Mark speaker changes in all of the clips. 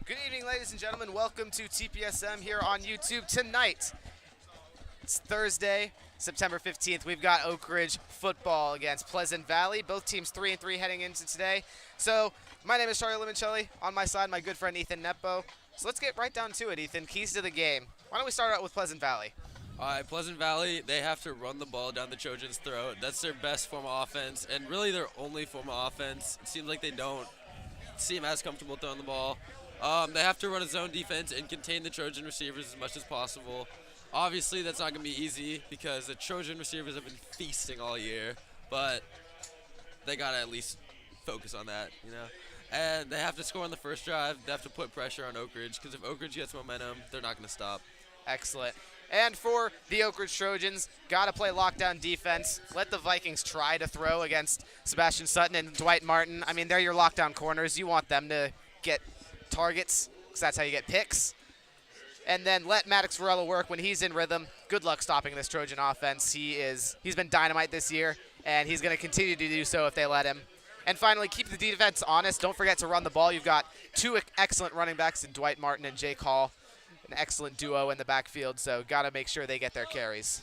Speaker 1: Good evening, ladies and gentlemen. Welcome to TPSM here on YouTube tonight. It's Thursday, September 15th. We've got Oak Ridge football against Pleasant Valley. Both teams 3-3 heading into today. So, my name is Charlie Limoncelli. On my side, my good friend Ethan Nepo. So let's get right down to it, Ethan. Keys to the game. Why don't we start out with Pleasant Valley?
Speaker 2: All right, Pleasant Valley, they have to run the ball down the Trojans' throat. That's their best form of offense, and really their only form of offense. It seems like they don't seem as comfortable throwing the ball. They have to run a zone defense and contain the Trojan receivers as much as possible. Obviously, that's not going to be easy because the Trojan receivers have been feasting all year, but they got to at least focus on that. And they have to score on the first drive. They have to put pressure on Oak Ridge because if Oak Ridge gets momentum, they're not going to stop.
Speaker 1: Excellent. And for the Oak Ridge Trojans, got to play lockdown defense. Let the Vikings try to throw against Sebastian Sutton and Dwight Martin. I mean, they're your lockdown corners. You want them to get targets because that's how you get picks. And then let Maddox Varela work when he's in rhythm. Good luck stopping this Trojan offense. He's been dynamite this year, and he's going to continue to do so if they let him. And finally, keep the defense honest. Don't forget to run the ball. You've got two excellent running backs in Dwight Martin and Jake Hall. An excellent duo in the backfield, so got to make sure they get their carries.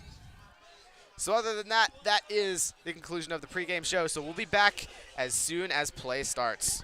Speaker 1: So other than that, that is the conclusion of the pregame show. So we'll be back as soon as play starts.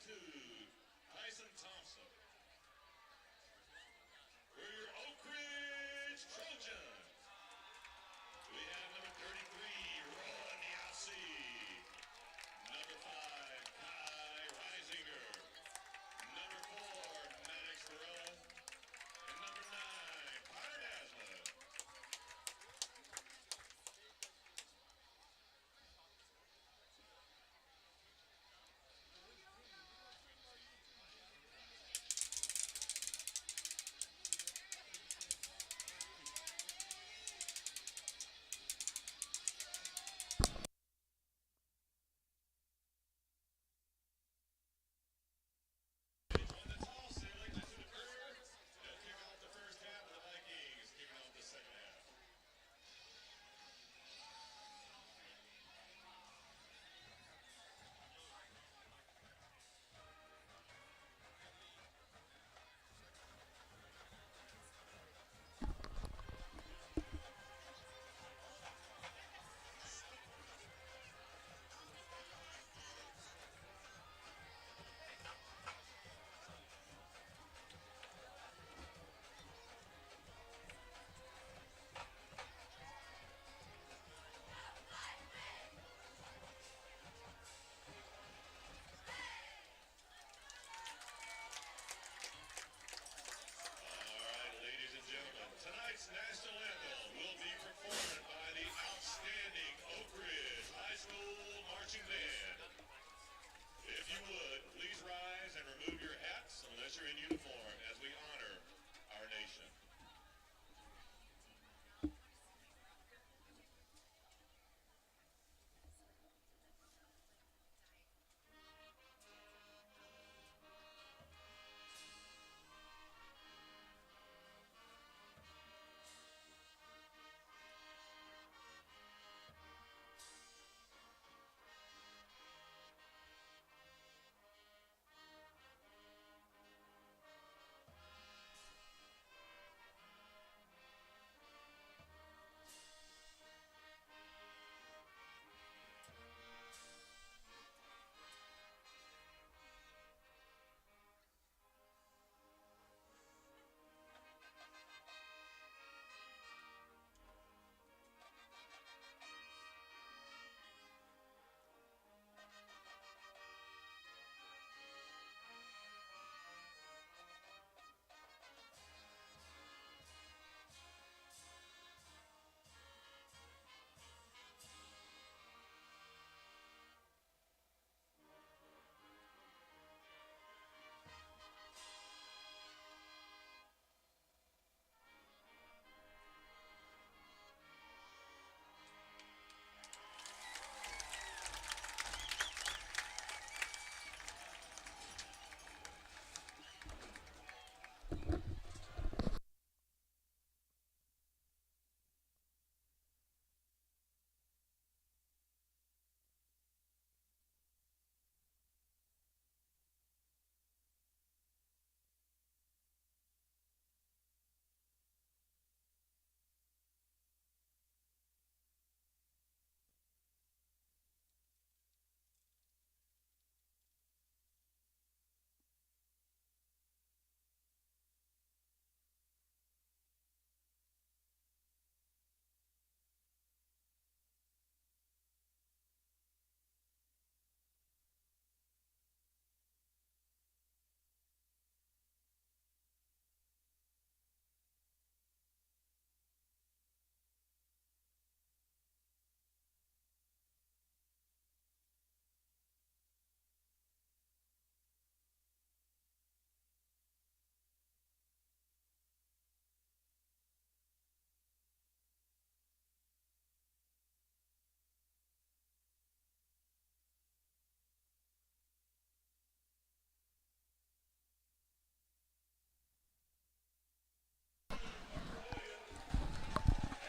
Speaker 3: For your Oak Ridge Trojan, we have number 33, Ron Yossi. Number 5, Kai Reisinger. Number 4, Maddox Varela. And number 9, Potter Dazzler. Tonight's national anthem will be performed by the outstanding Oak Ridge High School Marching Band. If you would, please rise and remove your hats unless you're in uniform as we honor our nation.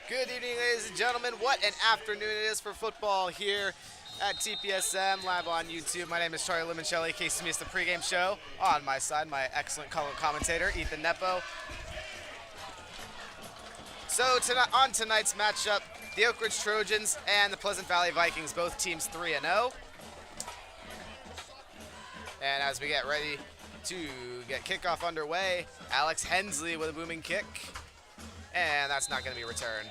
Speaker 1: Good evening, ladies and gentlemen. What an afternoon it is for football here at TPSM, live on YouTube. My name is Charlie Limoncelli, Casey Meets the pregame show. On my side, my excellent color commentator, Ethan Nepo. So on tonight's matchup, the Oak Ridge Trojans and the Pleasant Valley Vikings, both teams 3-0. And as we get ready to get kickoff underway, Alex Hensley with a booming kick. And that's not going to be returned.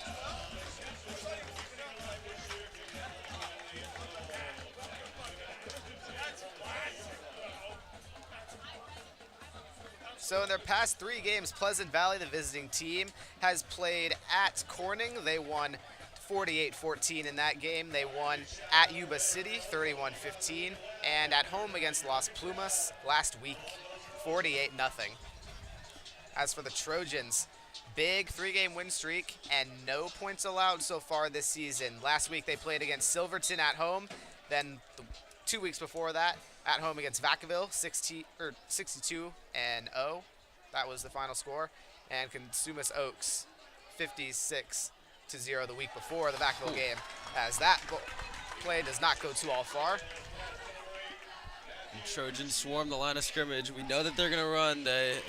Speaker 1: So in their past 3 games, Pleasant Valley, the visiting team, has played at Corning. They won 48-14 in that game. They won at Yuba City, 31-15, and at home against Las Plumas last week, 48-0. As for the Trojans, big 3-game win streak and no points allowed so far this season. Last week they played against Silverton at home. Then 2 weeks before that, at home against Vacaville, 62-0. That was the final score. And Consumas Oaks, 56-0 the week before the Vacaville game. As that play does not go too all far.
Speaker 2: And Trojans swarm the line of scrimmage. We know that they're going to run. They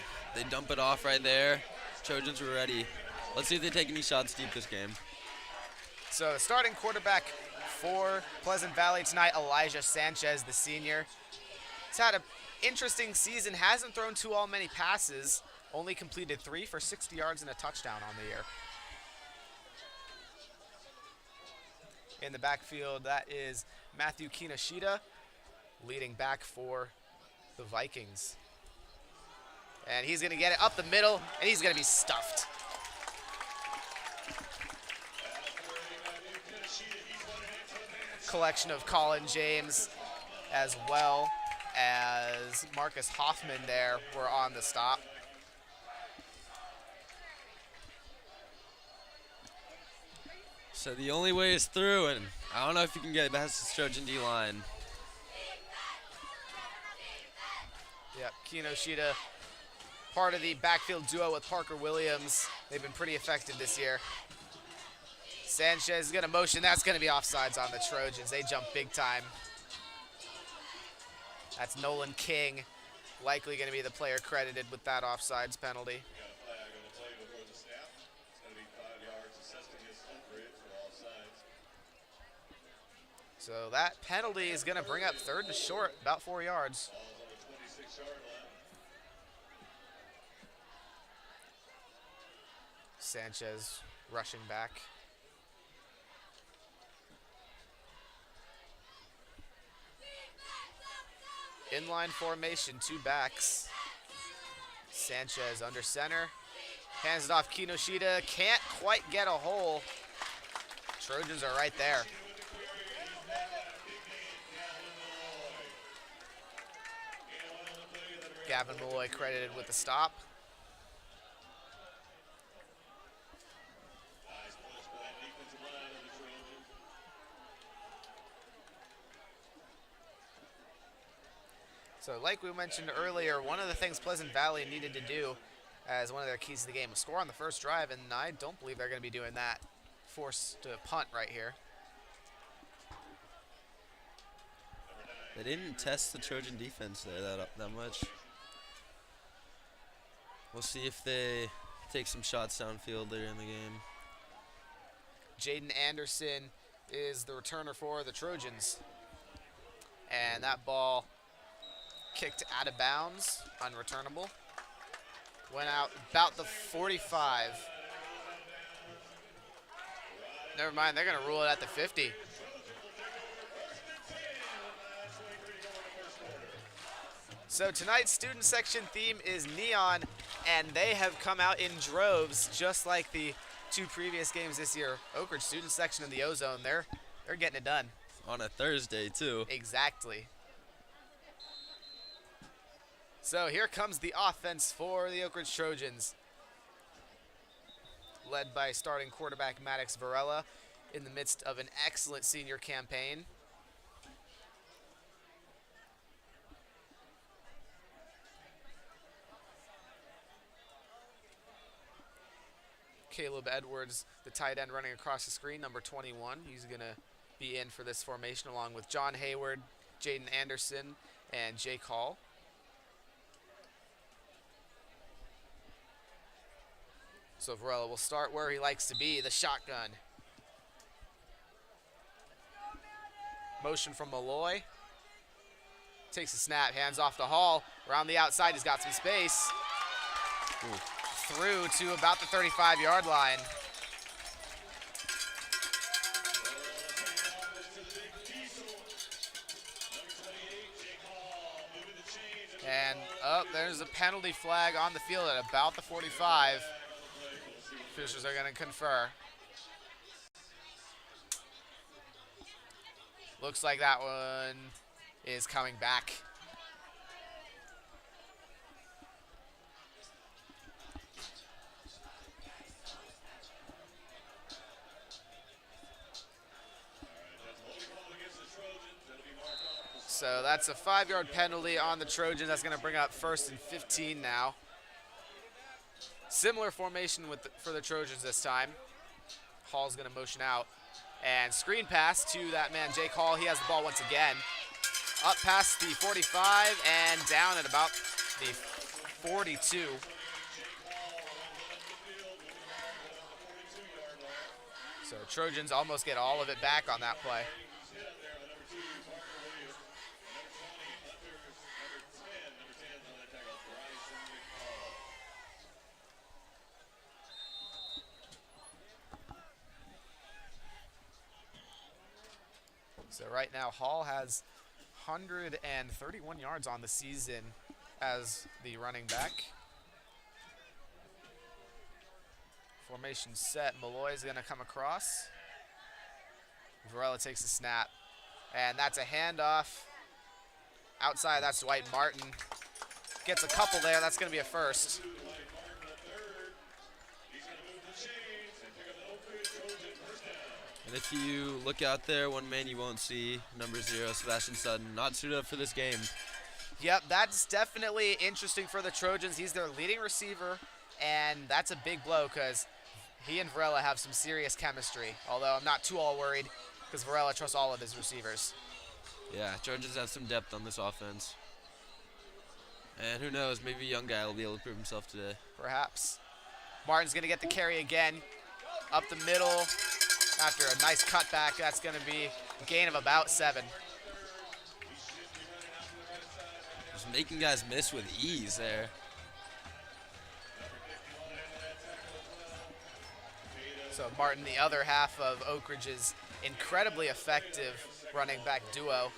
Speaker 2: dump it off right there. Trojans were ready. Let's see if they take any shots deep this game.
Speaker 1: So the starting quarterback for Pleasant Valley tonight, Elijah Sanchez, the senior. He's had an interesting season, hasn't thrown too many passes, only completed 3 for 60 yards and a touchdown on the year. In the backfield, that is Matthew Kinoshita, leading back for the Vikings. And he's going to get it up the middle, and he's going to be stuffed. Collection of Colin James as well as Marcus Hoffman there were on the stop.
Speaker 2: So the only way is through, and I don't know if you can get it past this Trojan D-line.
Speaker 1: Yep, Kinoshita, part of the backfield duo with Parker Williams. They've been pretty effective this year. Sanchez is going to motion. That's going to be offsides on the Trojans. They jump big time. That's Nolan King, likely going to be the player credited with that offsides penalty. So that penalty is going to bring up 3rd and short, about 4 yards. Sanchez rushing back. Inline formation, 2 backs. Sanchez under center. Hands it off Kinoshita. Can't quite get a hole. Trojans are right there. Gavin Malloy credited with the stop. So like we mentioned earlier, one of the things Pleasant Valley needed to do as one of their keys to the game was score on the first drive, and I don't believe they're going to be doing that. Forced to punt right here.
Speaker 2: They didn't test the Trojan defense there that much. We'll see if they take some shots downfield later in the game.
Speaker 1: Jaden Anderson is the returner for the Trojans. And that ball kicked out of bounds, unreturnable. Went out about the 45. Never mind, they're going to rule it at the 50. So tonight's student section theme is neon, and they have come out in droves, just like the 2 previous games this year. Oak Ridge student section in the Ozone, they're getting it done.
Speaker 2: On a Thursday, too.
Speaker 1: Exactly. So here comes the offense for the Oak Ridge Trojans, led by starting quarterback Maddox Varela in the midst of an excellent senior campaign. Caleb Edwards, the tight end, running across the screen, number 21. He's going to be in for this formation along with John Hayward, Jaden Anderson, and Jake Hall. So Varela will start where he likes to be, the shotgun. Motion from Malloy. takes a snap, hands off to Hall. Around the outside, he's got some space.
Speaker 2: Ooh.
Speaker 1: Through to about the 35-yard line. And there's a penalty flag on the field at about the 45. Officials are going to confer. Looks like that one is coming back. So that's a 5-yard penalty on the Trojans. That's going to bring up 1st and 15 now. Similar formation for the Trojans this time. Hall's going to motion out. And screen pass to that man, Jake Hall. He has the ball once again. Up past the 45 and down at about the 42. So Trojans almost get all of it back on that play. So right now, Hall has 131 yards on the season as the running back. Formation set. Malloy is going to come across. Varela takes a snap. And that's a handoff. Outside, that's Dwight Martin. Gets a couple there. That's going to be a first.
Speaker 2: And if you look out there, one man you won't see, number 0, Sebastian Sutton, not suited up for this game.
Speaker 1: Yep, that's definitely interesting for the Trojans. He's their leading receiver, and that's a big blow because he and Varela have some serious chemistry, although I'm not too all worried because Varela trusts all of his receivers.
Speaker 2: Yeah, Trojans have some depth on this offense. And who knows, maybe a young guy will be able to prove himself today.
Speaker 1: Perhaps. Martin's going to get the carry again. Up the middle. After a nice cutback, that's going to be a gain of about 7.
Speaker 2: Just making guys miss with ease there.
Speaker 1: So Martin, the other half of Oak Ridge's incredibly effective running back duo.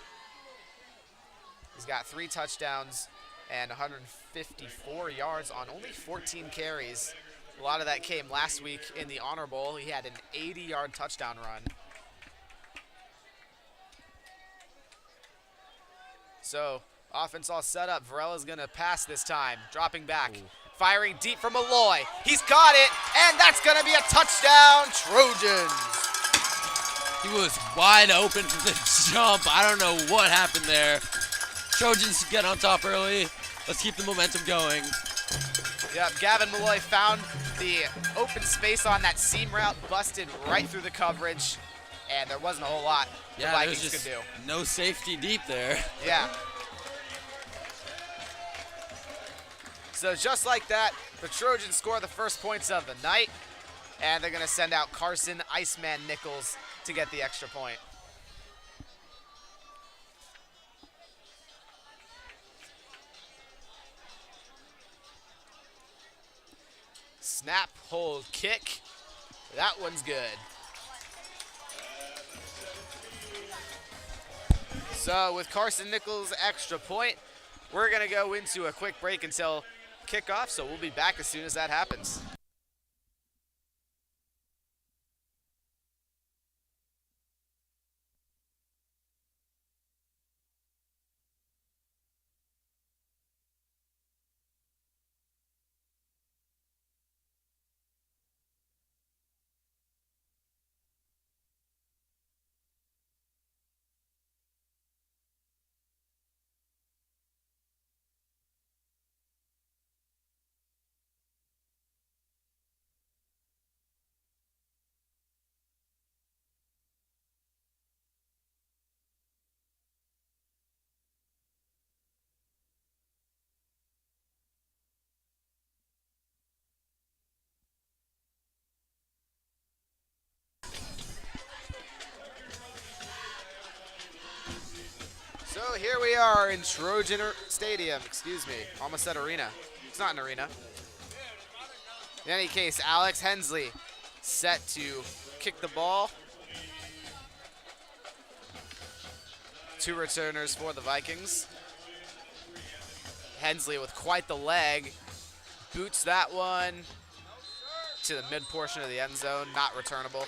Speaker 1: He's got 3 touchdowns and 154 yards on only 14 carries. A lot of that came last week in the Honor Bowl. He had an 80-yard touchdown run. So, offense all set up. Varela's going to pass this time, dropping back. Ooh. Firing deep for Malloy. He's got it, and that's going to be a touchdown, Trojans.
Speaker 2: He was wide open for the jump. I don't know what happened there. Trojans get on top early. Let's keep the momentum going.
Speaker 1: Yep, Gavin Malloy found the open space on that seam route, busted right through the coverage, and there wasn't a whole lot the Vikings could do.
Speaker 2: No safety deep there.
Speaker 1: Yeah. So just like that, the Trojans score the first points of the night, and they're going to send out Carson Iceman Nichols to get the extra point. Snap, hold, kick. That one's good. So with Carson Nichols' extra point, we're going to go into a quick break until kickoff, so we'll be back as soon as that happens. So here we are in Trojan Stadium, excuse me. Almost said arena. It's not an arena. In any case, Alex Hensley set to kick the ball. 2 returners for the Vikings. Hensley with quite the leg. Boots that one to the mid portion of the end zone, not returnable.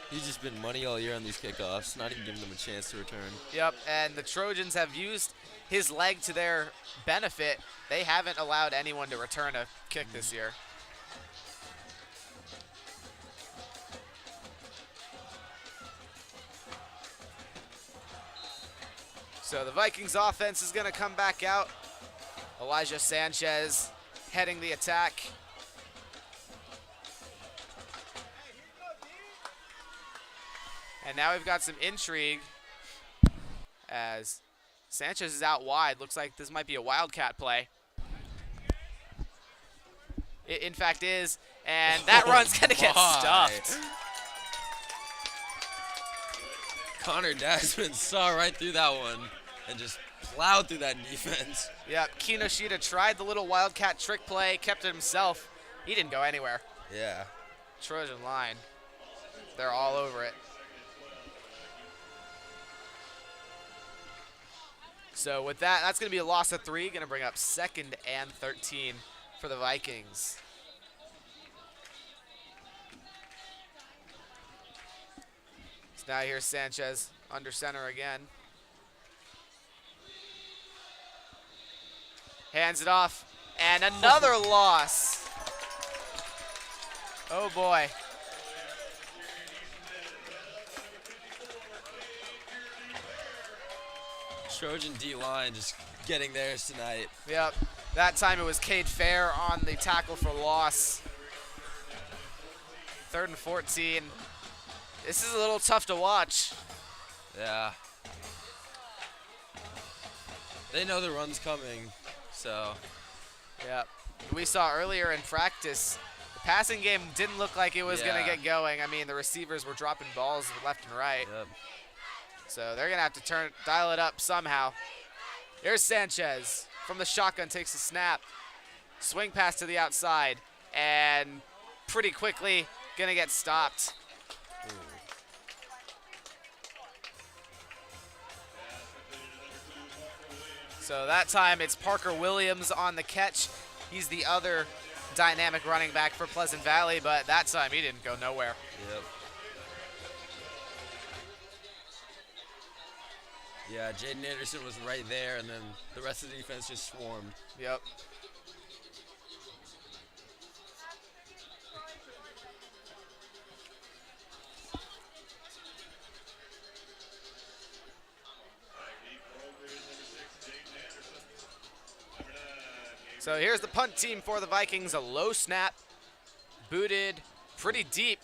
Speaker 2: He's just been money all year on these kickoffs, not even giving them a chance to return.
Speaker 1: Yep, and the Trojans have used his leg to their benefit. They haven't allowed anyone to return a kick this year. So the Vikings offense is going to come back out. Elijah Sanchez heading the attack. And now we've got some intrigue as Sanchez is out wide. Looks like this might be a wildcat play. It in fact is, and that run's going to get stuffed.
Speaker 2: Connor Dasman saw right through that one and just plowed through that defense.
Speaker 1: Yep, Kinoshita tried the little wildcat trick play, kept it himself. He didn't go anywhere.
Speaker 2: Yeah.
Speaker 1: Trojan line, they're all over it. So with that, that's going to be a loss of 3. Going to bring up 2nd and 13 for the Vikings. So now here's Sanchez under center again. Hands it off, and another loss. Oh boy.
Speaker 2: Trojan D-line just getting theirs tonight.
Speaker 1: Yep, that time it was Cade Fair on the tackle for loss. 3rd and 14. This is a little tough to watch.
Speaker 2: Yeah. They know the run's coming, so.
Speaker 1: Yep. We saw earlier in practice, the passing game didn't look like it was going to get going. I mean, the receivers were dropping balls left and right.
Speaker 2: Yep.
Speaker 1: So they're going to have to dial it up somehow. Here's Sanchez from the shotgun, takes a snap. Swing pass to the outside, and pretty quickly going to get stopped.
Speaker 2: Ooh.
Speaker 1: So that time it's Parker Williams on the catch. He's the other dynamic running back for Pleasant Valley, but that time he didn't go nowhere.
Speaker 2: Yep. Yeah, Jaden Anderson was right there, and then the rest of the defense just swarmed.
Speaker 1: Yep. So here's the punt team for the Vikings. A low snap, booted pretty deep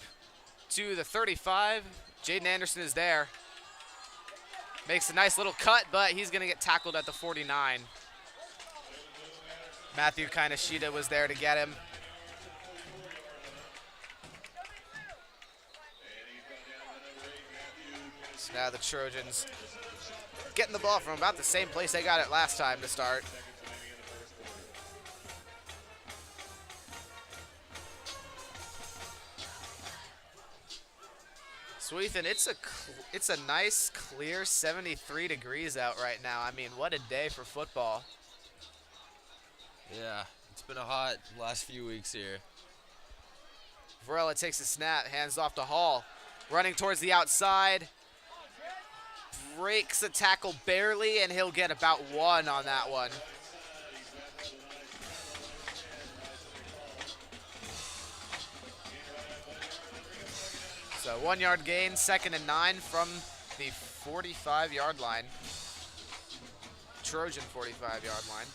Speaker 1: to the 35. Jaden Anderson is there. Makes a nice little cut, but he's going to get tackled at the 49. Matthew Kinoshita was there to get him. So now the Trojans getting the ball from about the same place they got it last time to start. So Ethan, it's a nice, clear 73 degrees out right now. I mean, what a day for football.
Speaker 2: Yeah, it's been a hot last few weeks here.
Speaker 1: Varela takes a snap, hands off to Hall. Running towards the outside. Breaks a tackle barely, and he'll get about 1 on that one. So 1 yard gain, 2nd and 9 from the 45-yard line. Trojan 45-yard line.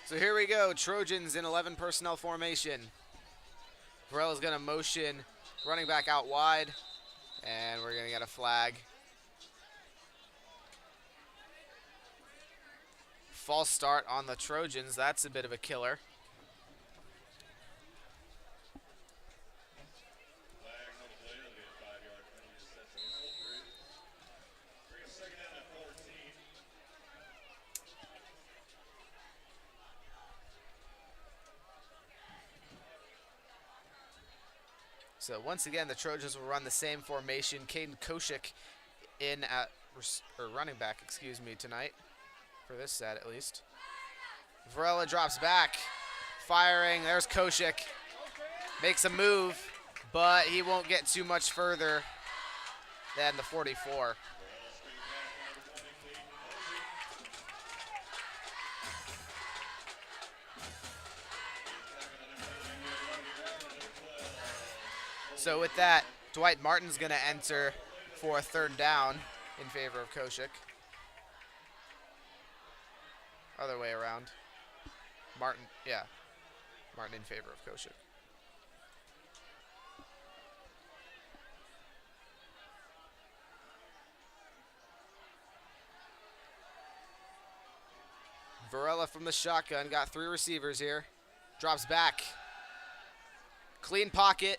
Speaker 1: So here we go, Trojans in 11 personnel formation. Varela's gonna motion running back out wide, and we're gonna get a flag. False start on the Trojans. That's a bit of a killer. So once again, the Trojans will run the same formation. Caden Koshik in at running back, excuse me, tonight for this set at least. Varela drops back, firing. There's Koshik, makes a move, but he won't get too much further than the 44. So with that, Dwight Martin's going to enter for a third down in favor of Koshik. Other way around. Martin in favor of Koshik. Varela from the shotgun, got 3 receivers here. Drops back. Clean pocket.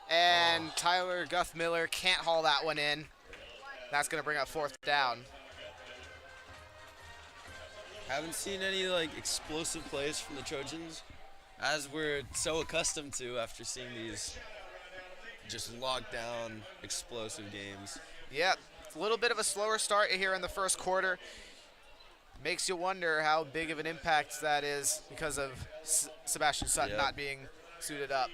Speaker 1: And Tyler Guthmiller can't haul that one in. That's going to bring up 4th down.
Speaker 2: Haven't seen any explosive plays from the Trojans, as we're so accustomed to after seeing these just locked down explosive games.
Speaker 1: Yep, it's a little bit of a slower start here in the first quarter. Makes you wonder how big of an impact that is because of Sebastian Sutton not being suited up.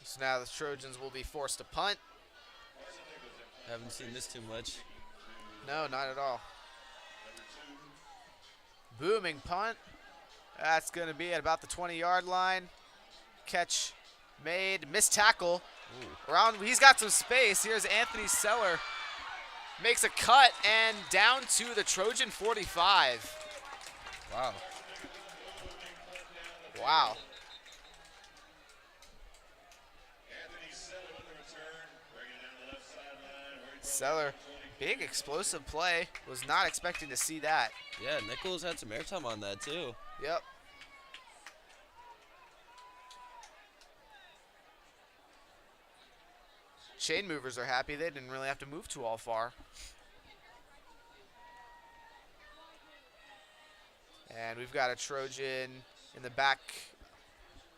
Speaker 1: So now the Trojans will be forced to punt.
Speaker 2: Haven't seen this too much.
Speaker 1: No, not at all. Booming punt. That's going to be at about the 20-yard line. Catch made. Missed tackle. Around, he's got some space. Here's Anthony Seller. Makes a cut and down to the Trojan 45.
Speaker 2: Wow.
Speaker 1: Wow. Seller, big explosive play. Was not expecting to see that.
Speaker 2: Yeah, Nichols had some airtime on that too.
Speaker 1: Yep. Chain movers are happy. They didn't really have to move too all far. And we've got a Trojan in the back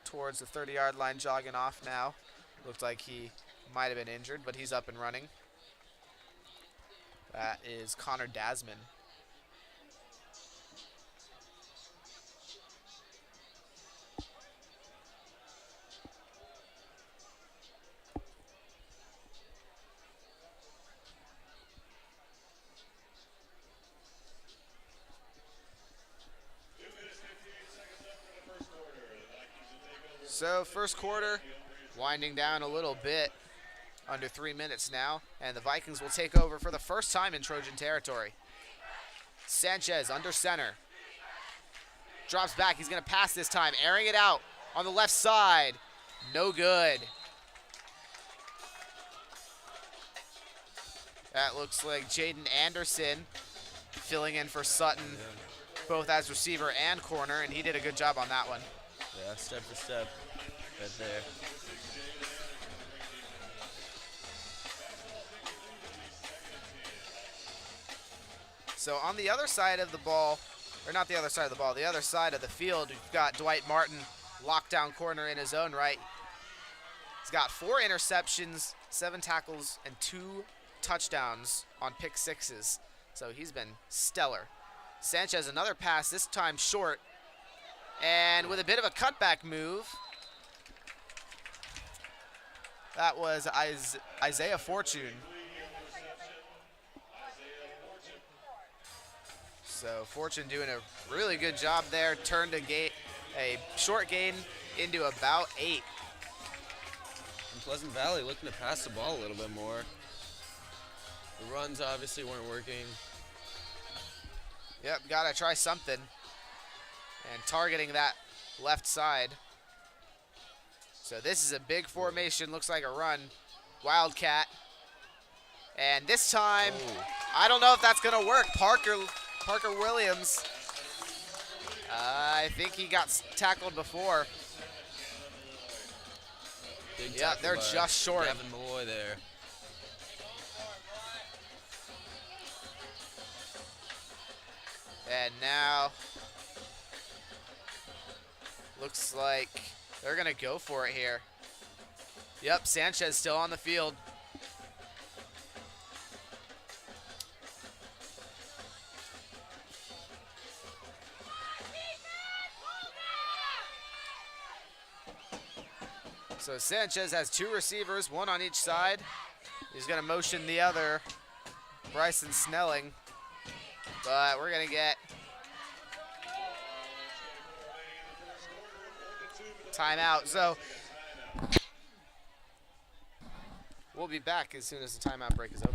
Speaker 1: towards the 30-yard line jogging off now. Looked like he might have been injured, but he's up and running. That is Connor Dasman. So first quarter winding down a little bit. Under 3 minutes now, and the Vikings will take over for the first time in Trojan territory. Sanchez under center. Drops back, he's gonna pass this time, airing it out on the left side. No good. That looks like Jaden Anderson filling in for Sutton, both as receiver and corner, and he did a good job on that one.
Speaker 2: Yeah, step for step, right there.
Speaker 1: So on the other side of the ball, or not the other side of the ball, the other side of the field, we've got Dwight Martin, lockdown corner in his own right. He's got 4 interceptions, 7 tackles, and 2 touchdowns on pick sixes. So he's been stellar. Sanchez, another pass, this time short. And with a bit of a cutback move, that was Isaiah Fortune. So Fortune doing a really good job there. Turned a short gain into about 8.
Speaker 2: And Pleasant Valley looking to pass the ball a little bit more. The runs obviously weren't working.
Speaker 1: Yep, gotta try something. And targeting that left side. So this is a big formation, looks like a run. Wildcat. And this time, I don't know if that's gonna work. Parker Williams, I think he got tackled before. Yeah, they're just short.
Speaker 2: Gavin Malloy there.
Speaker 1: And now Looks like they're going to go for it here. Yep, Sanchez still on the field. So Sanchez has 2 receivers, 1 on each side. He's going to motion the other, Bryson Snelling. But we're going to get timeout. So we'll be back as soon as the timeout break is over.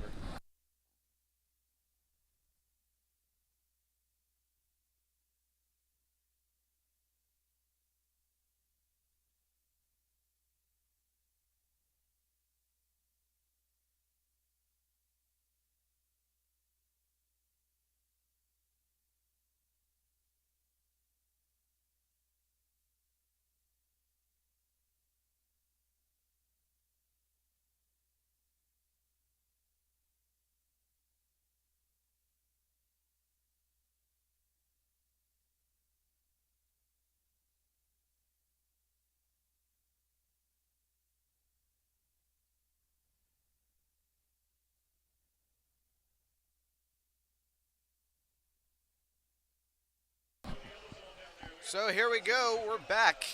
Speaker 1: So here we go. We're back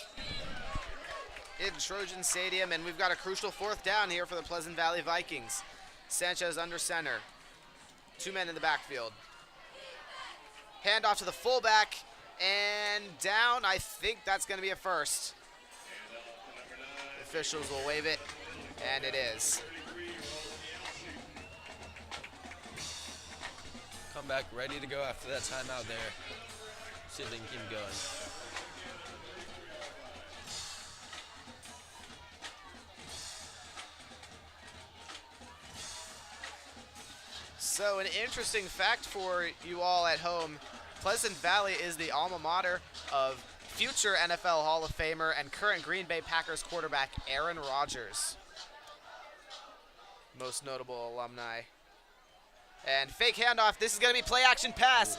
Speaker 1: in Trojan Stadium, and we've got a crucial 4th down here for the Pleasant Valley Vikings. Sanchez under center. 2 men in the backfield. Hand off to the fullback, and down. I think that's going to be a first. The officials will wave it, and it is.
Speaker 2: Come back ready to go after that timeout there. See if they can keep going.
Speaker 1: So an interesting fact for you all at home, Pleasant Valley is the alma mater of future NFL Hall of Famer and current Green Bay Packers quarterback Aaron Rodgers. Most notable alumni. And fake handoff, this is going to be play action pass.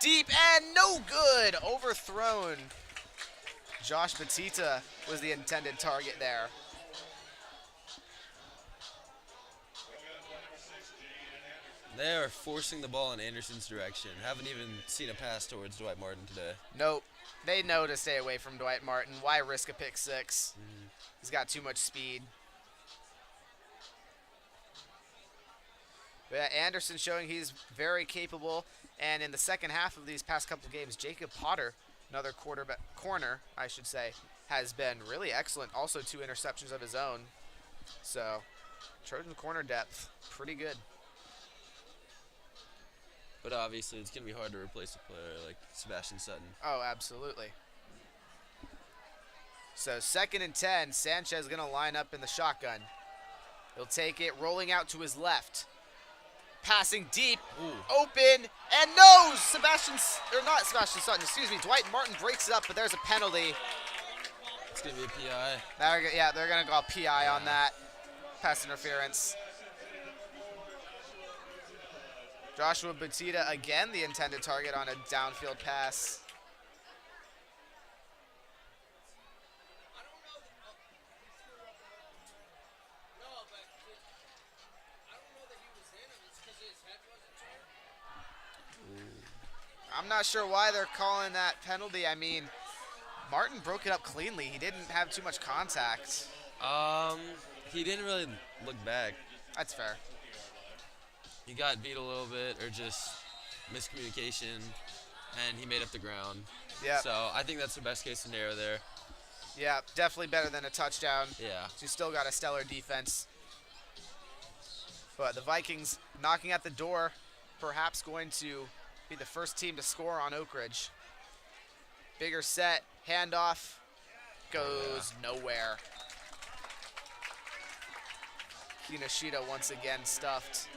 Speaker 1: Deep and no good, overthrown. Josh Batita was the intended target there.
Speaker 2: They are forcing the ball in Anderson's direction. Haven't even seen a pass towards Dwight Martin today.
Speaker 1: Nope. They know to stay away from Dwight Martin. Why risk a pick 6? He's got too much speed. But yeah, Anderson showing he's very capable. And in the second half of these past couple games, Jacob Potter, another corner, I should say, has been really excellent. Also 2 interceptions of his own. So Trojan corner depth, pretty good.
Speaker 2: But obviously, it's going to be hard to replace a player like Sebastian Sutton.
Speaker 1: Oh, absolutely. So 2nd and 10, Sanchez going to line up in the shotgun. He'll take it, rolling out to his left. Passing deep, open, and no! Not Sebastian Sutton, excuse me. Dwight Martin breaks it up, but there's a penalty.
Speaker 2: It's going to be a PI.
Speaker 1: They're going to call PI on that. Pass interference. Joshua Batita, again, the intended target on a downfield pass. I'm not sure why they're calling that penalty. I mean, Martin broke it up cleanly. He didn't have too much contact.
Speaker 2: He didn't really look back.
Speaker 1: That's fair.
Speaker 2: He got beat a little bit, or just miscommunication, and he made up the ground.
Speaker 1: Yeah.
Speaker 2: So I think that's the best case scenario there.
Speaker 1: Yeah, definitely better than a touchdown.
Speaker 2: Yeah.
Speaker 1: You still got a stellar defense. But the Vikings knocking at the door, perhaps going to be the first team to score on Oak Ridge. Bigger set, handoff, goes nowhere. Kinoshita once again stuffed.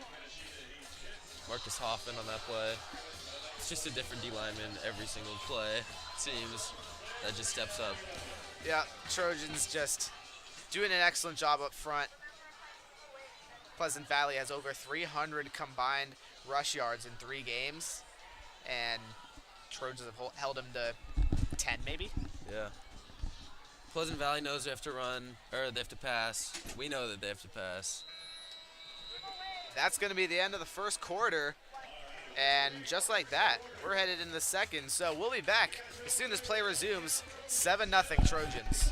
Speaker 2: Marcus Hoffman on that play. It's just a different D lineman every single play, it seems, that just steps up.
Speaker 1: Yeah, Trojans just doing an excellent job up front. Pleasant Valley has over 300 combined rush yards in 3 games, and Trojans have held them to 10 maybe.
Speaker 2: Yeah. Pleasant Valley knows they have to run, or they have to pass. We know that they have to pass.
Speaker 1: That's going to be the end of the first quarter. And just like that, we're headed into the second. So we'll be back as soon as play resumes. 7-0 Trojans.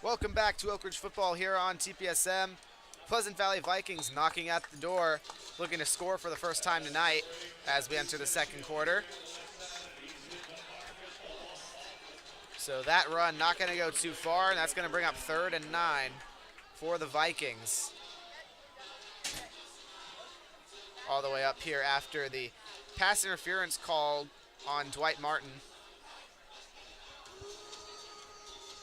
Speaker 1: Welcome back to Oak Ridge football here on TPSM. Pleasant Valley Vikings knocking at the door, looking to score for the first time tonight as we enter the second quarter. So that run not going to go too far, and that's going to bring up 3rd and 9 for the Vikings. All the way up here after the pass interference call on Dwight Martin.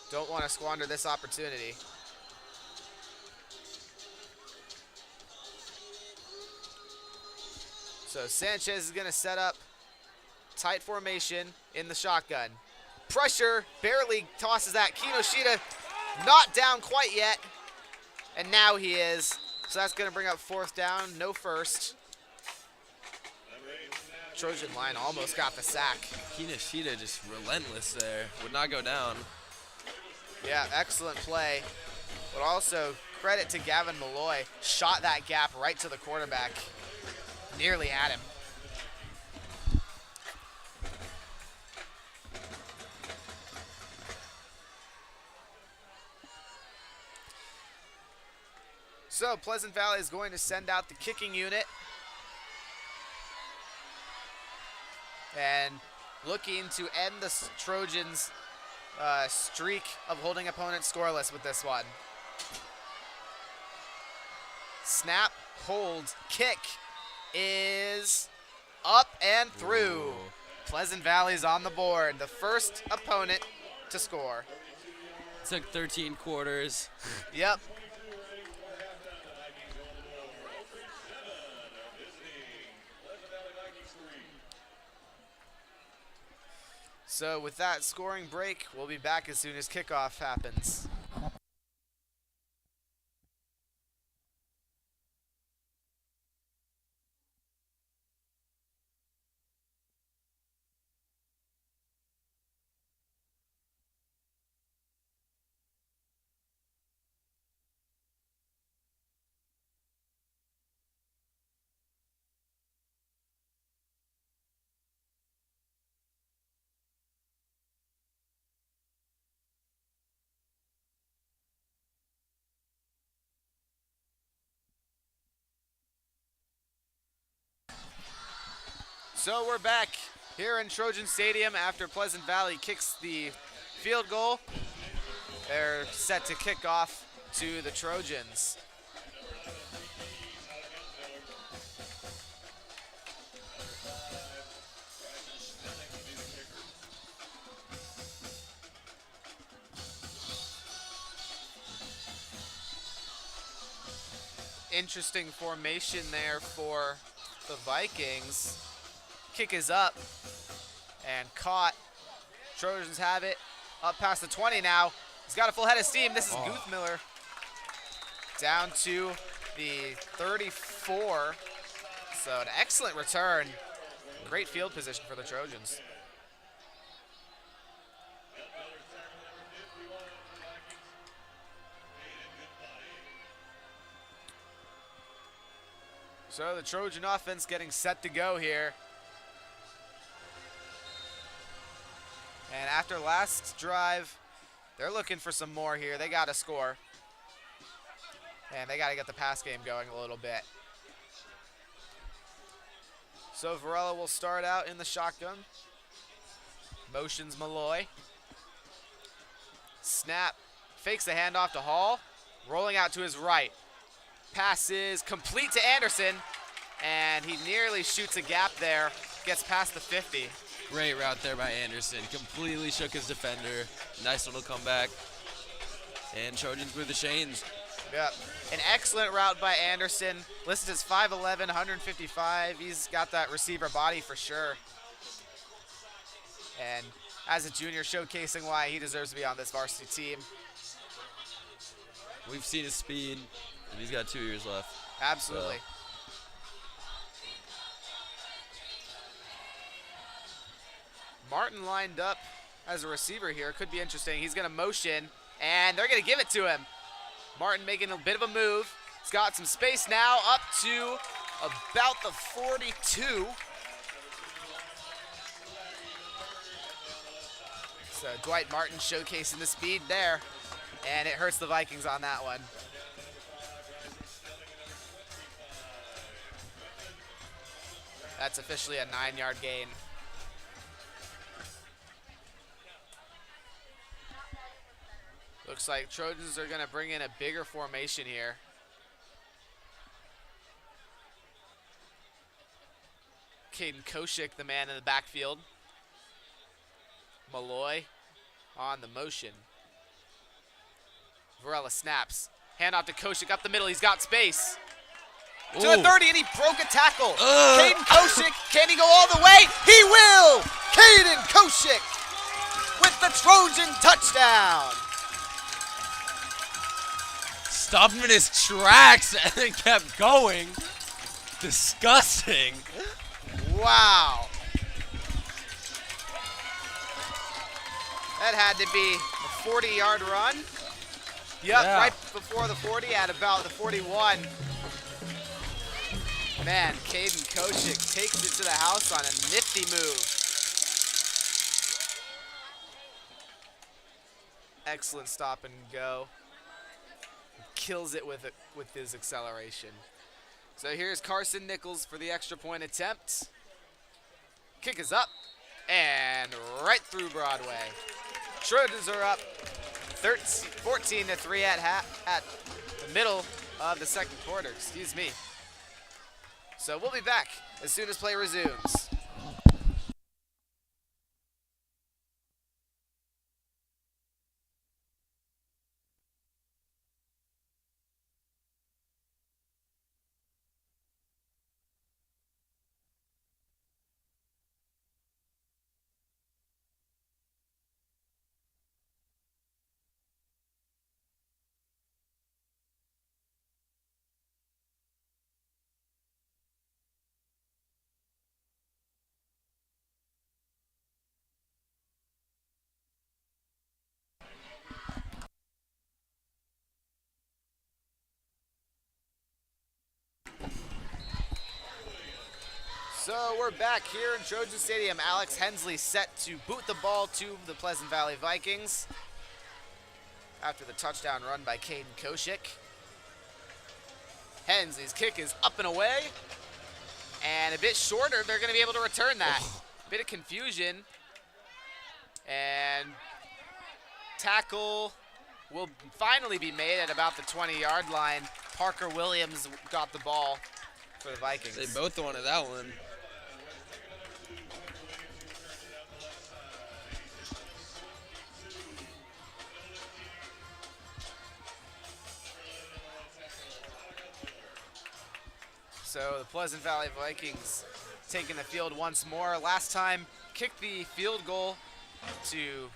Speaker 1: Don't want to squander this opportunity. So Sanchez is going to set up tight formation in the shotgun. Pressure, barely tosses that. Kinoshita not down quite yet. And now he is. So that's going to bring up 4th down, no first. Trojan line almost got the sack.
Speaker 2: Kinoshita just relentless there. Would not go down.
Speaker 1: Yeah, excellent play. But also credit to Gavin Malloy. Shot that gap right to the quarterback. Nearly at him. So Pleasant Valley is going to send out the kicking unit. And looking to end the Trojans' streak of holding opponents scoreless with this one. Snap, hold, kick is up and through.
Speaker 2: Ooh.
Speaker 1: Pleasant Valley's on the board. The first opponent to score.
Speaker 2: Took 13 quarters.
Speaker 1: Yep. So with that scoring break, we'll be back as soon as kickoff happens. So we're back here in Trojan Stadium after Pleasant Valley kicks the field goal. They're set to kick off to the Trojans. Interesting formation there for the Vikings. Kick is up and caught. Trojans have it up past the 20 now. He's got a full head of steam. This is Guthmiller down to the 35. 4. So an excellent return. Great field position for the Trojans. So the Trojan offense getting set to go here. And after last drive, they're looking for some more here. They got to score. And they got to get the pass game going a little bit. So Varela will start out in the shotgun. Motions Malloy. Snap. Fakes the handoff to Hall. Rolling out to his right. Pass is complete to Anderson. And he nearly shoots a gap there. Gets past the 50.
Speaker 2: Great route there by Anderson. Completely shook his defender. Nice little comeback. And Trojans with the chains.
Speaker 1: Yep. An excellent route by Anderson. Listed as 5'11", 155. He's got that receiver body for sure. And as a junior, showcasing why he deserves to be on this varsity team.
Speaker 2: We've seen his speed, and he's got 2 years left.
Speaker 1: Absolutely.
Speaker 2: So.
Speaker 1: Martin lined up as a receiver here. Could be interesting. He's going to motion, and they're going to give it to him. Martin making a bit of a move. He's got some space now up to about the 42. So Dwight Martin showcasing the speed there, and it hurts the Vikings on that one. That's officially a 9-yard gain. Looks like Trojans are going to bring in a bigger formation here. Caden Koshik, the man in the backfield. Malloy on the motion. Varela snaps. Hand off to Koshik up the middle. He's got space. To the 30, and he broke a tackle. Caden Koshik, can he go all the way? He will! Caden Koshik with the Trojan touchdown.
Speaker 2: Stopped him in his tracks and then kept going. Disgusting.
Speaker 1: Wow. That had to be a 40-yard run. Yep,
Speaker 2: Yeah.
Speaker 1: right before the 40 at about the 41. Man, Caden Koshik takes it to the house on a nifty move. Excellent stop and go. Kills it with his acceleration. So here's Carson Nichols for the extra point attempt. Kick is up and right through Broadway. Trojans are up 14-3 at the middle of the second quarter. Excuse me. So we'll be back as soon as play resumes. So we're back here in Trojan Stadium. Alex Hensley set to boot the ball to the Pleasant Valley Vikings after the touchdown run by Caden Koshik. Hensley's kick is up and away, and a bit shorter. They're going to be able to return that. Bit of confusion, and tackle will finally be made at about the 20-yard line. Parker Williams got the ball for the Vikings.
Speaker 2: They both wanted that one.
Speaker 1: So the Pleasant Valley Vikings taking the field once more. Last time kicked the field goal to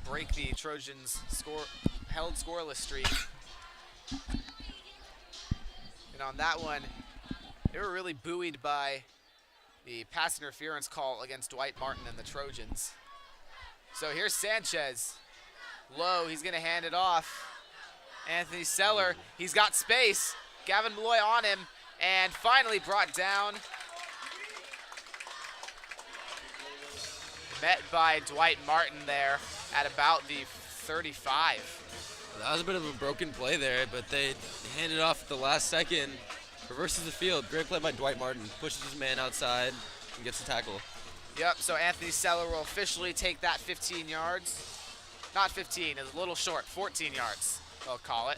Speaker 1: break the Trojans' held scoreless streak. And on that one, They were really buoyed by the pass interference call against Dwight Martin and the Trojans. So here's Sanchez. Low, he's going to hand it off. Anthony Seller, he's got space. Gavin Malloy on him, and finally brought down. Met by Dwight Martin there at about the 35.
Speaker 2: That was a bit of a broken play there, but they handed off at the last second. Reverses the field. Great play by Dwight Martin. Pushes his man outside and gets the tackle.
Speaker 1: Yep, so Anthony Seller will officially take that 15 yards. Not 15, it's a little short, 14 yards, they'll call it.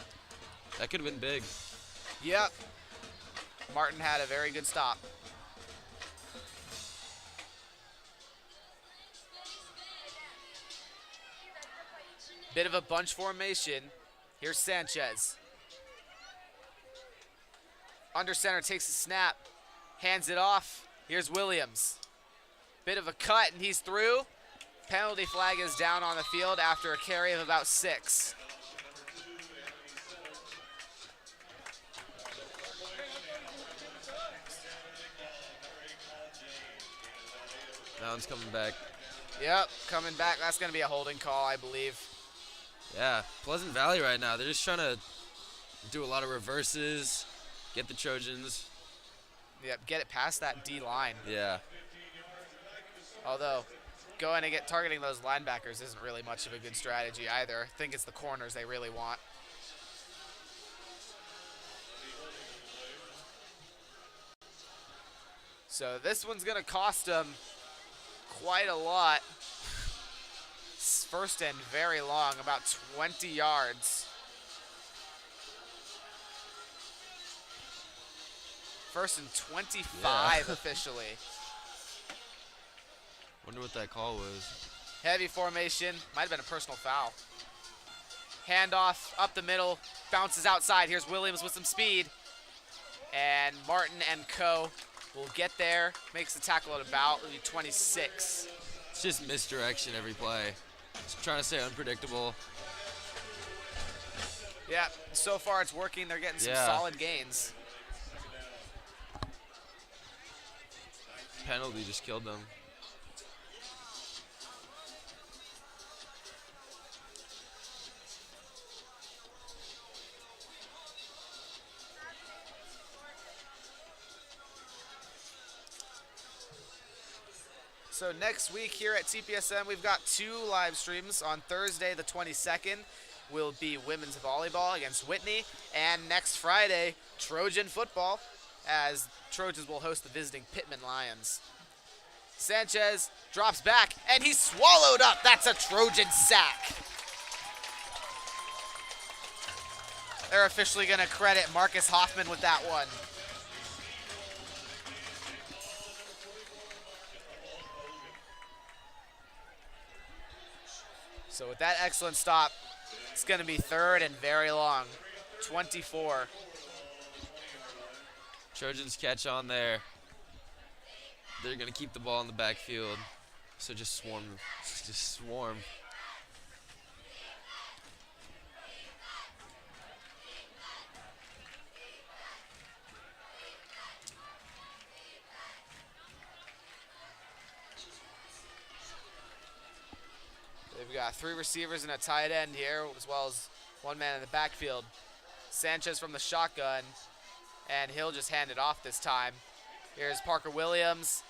Speaker 2: That could have been big.
Speaker 1: Yep. Martin had a very good stop. Bit of a bunch formation. Here's Sanchez. Under center takes a snap, hands it off. Here's Williams. Bit of a cut and he's through. Penalty flag is down on the field after a carry of about 6.
Speaker 2: That one's coming back.
Speaker 1: Yep, coming back. That's going to be a holding call, I believe.
Speaker 2: Yeah, Pleasant Valley right now. They're just trying to do a lot of reverses, get the Trojans.
Speaker 1: Yep, get it past that D line.
Speaker 2: Yeah.
Speaker 1: Although, going and targeting those linebackers isn't really much of a good strategy either. I think it's the corners they really want. So this one's going to cost them quite a lot. First and very long, about 20 yards. First and 25 officially.
Speaker 2: Wonder what that call was.
Speaker 1: Heavy formation, might have been a personal foul. Handoff up the middle, bounces outside. Here's Williams with some speed. And Martin and co will get there, makes the tackle at about 26.
Speaker 2: It's just misdirection every play. Just trying to stay unpredictable.
Speaker 1: Yeah, so far it's working. They're getting some solid gains.
Speaker 2: Penalty just killed them.
Speaker 1: So next week here at TPSM, we've got 2 live streams. On Thursday, the 22nd, will be women's volleyball against Whitney. And next Friday, Trojan football, as Trojans will host the visiting Pittman Lions. Sanchez drops back, and he's swallowed up. That's a Trojan sack. They're officially going to credit Marcus Hoffman with that one. So with that excellent stop, it's going to be 3rd and very long, 24.
Speaker 2: Trojans catch on there. They're going to keep the ball in the backfield. So just swarm. Just swarm.
Speaker 1: They've got 3 receivers and a tight end here, as well as 1 man in the backfield. Sanchez from the shotgun, and he'll just hand it off this time. Here's Parker Williams.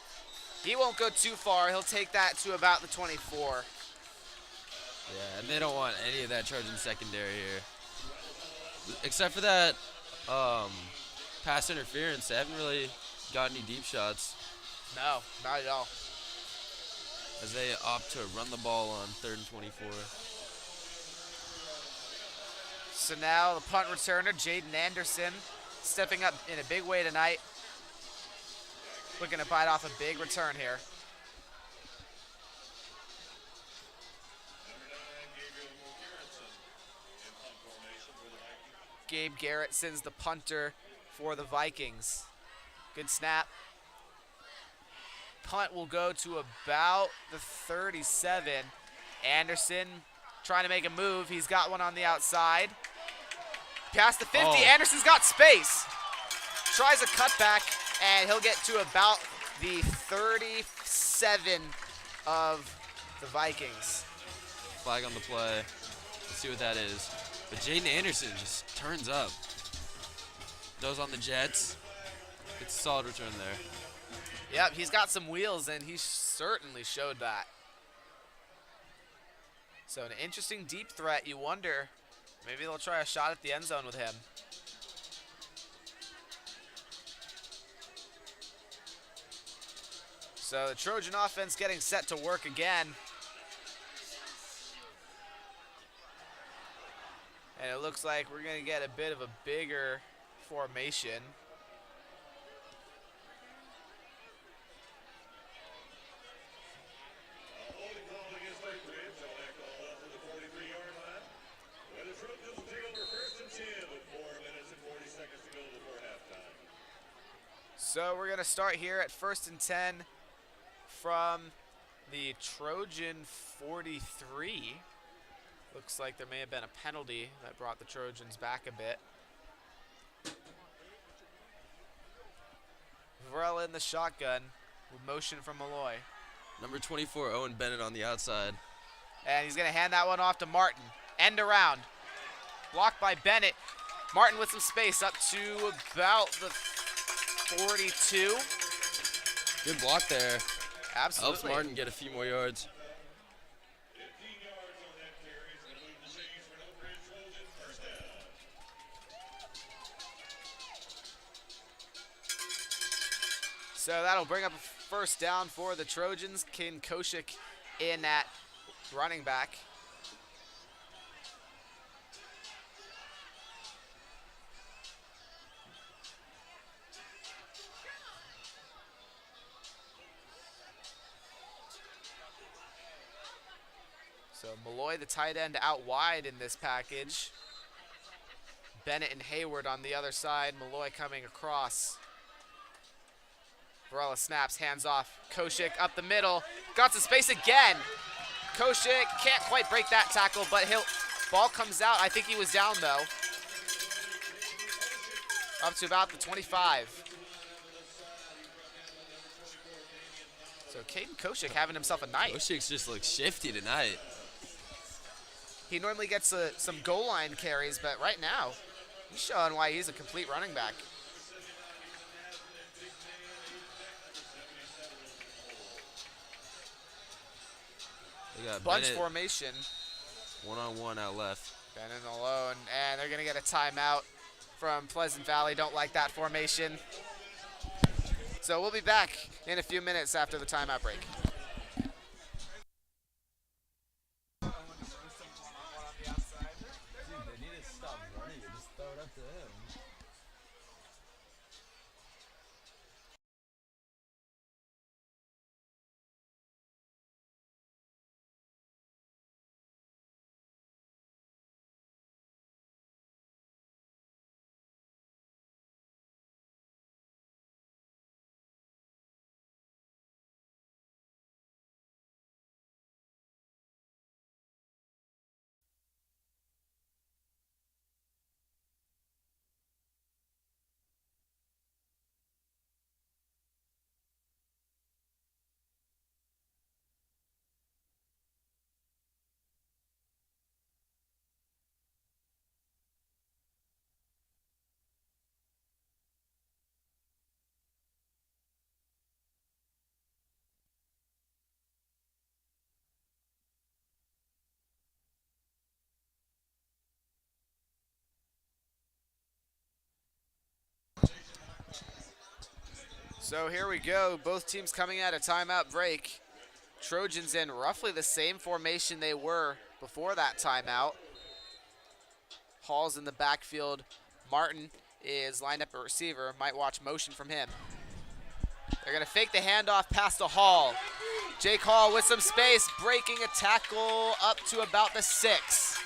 Speaker 1: He won't go too far. He'll take that to about the 24.
Speaker 2: Yeah, and they don't want any of that Trojan secondary here. Except for that pass interference, they haven't really got any deep shots.
Speaker 1: No, not at all.
Speaker 2: As they opt to run the ball on 3rd and 24.
Speaker 1: So now the punt returner, Jaden Anderson, stepping up in a big way tonight. Looking to bite off a big return here. Gabe Garrett sends the punter for the Vikings. Good snap. Punt will go to about the 37. Anderson trying to make a move. He's got one on the outside. Past the 50.
Speaker 2: Oh.
Speaker 1: Anderson's got space. Tries a cutback, and he'll get to about the 37 of the Vikings.
Speaker 2: Flag on the play. Let's see what that is. But Jaden Anderson just turns up. Those on the Jets. It's a solid return there.
Speaker 1: Yep, he's got some wheels, and he certainly showed that. So an interesting deep threat. You wonder, maybe they'll try a shot at the end zone with him. So the Trojan offense getting set to work again. And it looks like we're going to get a bit of a bigger formation.
Speaker 3: Holding call against Oakridge. On that call up to the 43-yard line. Where the Trojans will take over 1st and 10 with 4 minutes and 40 seconds to go before halftime.
Speaker 1: So we're going to start here at 1st and 10 from the Trojan 43. Looks like there may have been a penalty that brought the Trojans back a bit. Varela in the shotgun with motion from Malloy.
Speaker 2: Number 24, Owen Bennett on the outside.
Speaker 1: And he's going to hand that one off to Martin. End around. Blocked by Bennett. Martin with some space up to about the 42.
Speaker 2: Good block there.
Speaker 1: Absolutely.
Speaker 2: Helps Martin get a few more yards.
Speaker 3: 15 yards on that carry. It's going to move the chains for an Oakridge Trojan. First down.
Speaker 1: So that'll bring up a first down for the Trojans. Ken Koshik in at running back. So Malloy, the tight end, out wide in this package. Bennett and Hayward on the other side. Malloy coming across. Varela snaps, hands off. Koshik up the middle. Got some space again. Koshik can't quite break that tackle, but ball comes out. I think he was down, though. Up to about the 25. So Caden Koshik having himself a night.
Speaker 2: Koshik just looks shifty tonight.
Speaker 1: He normally gets some goal line carries, but right now, he's showing why he's a complete running back.
Speaker 2: They got
Speaker 1: Bunch
Speaker 2: Bennett
Speaker 1: formation.
Speaker 2: one-on-one out left.
Speaker 1: Bennett alone, and they're going to get a timeout from Pleasant Valley. Don't like that formation. So we'll be back in a few minutes after the timeout break. So here we go. Both teams coming out of timeout break. Trojans in roughly the same formation they were before that timeout. Hall's in the backfield. Martin is lined up at receiver. Might watch motion from him. They're going to fake the handoff past to Hall. Jake Hall with some space, breaking a tackle up to about the 6.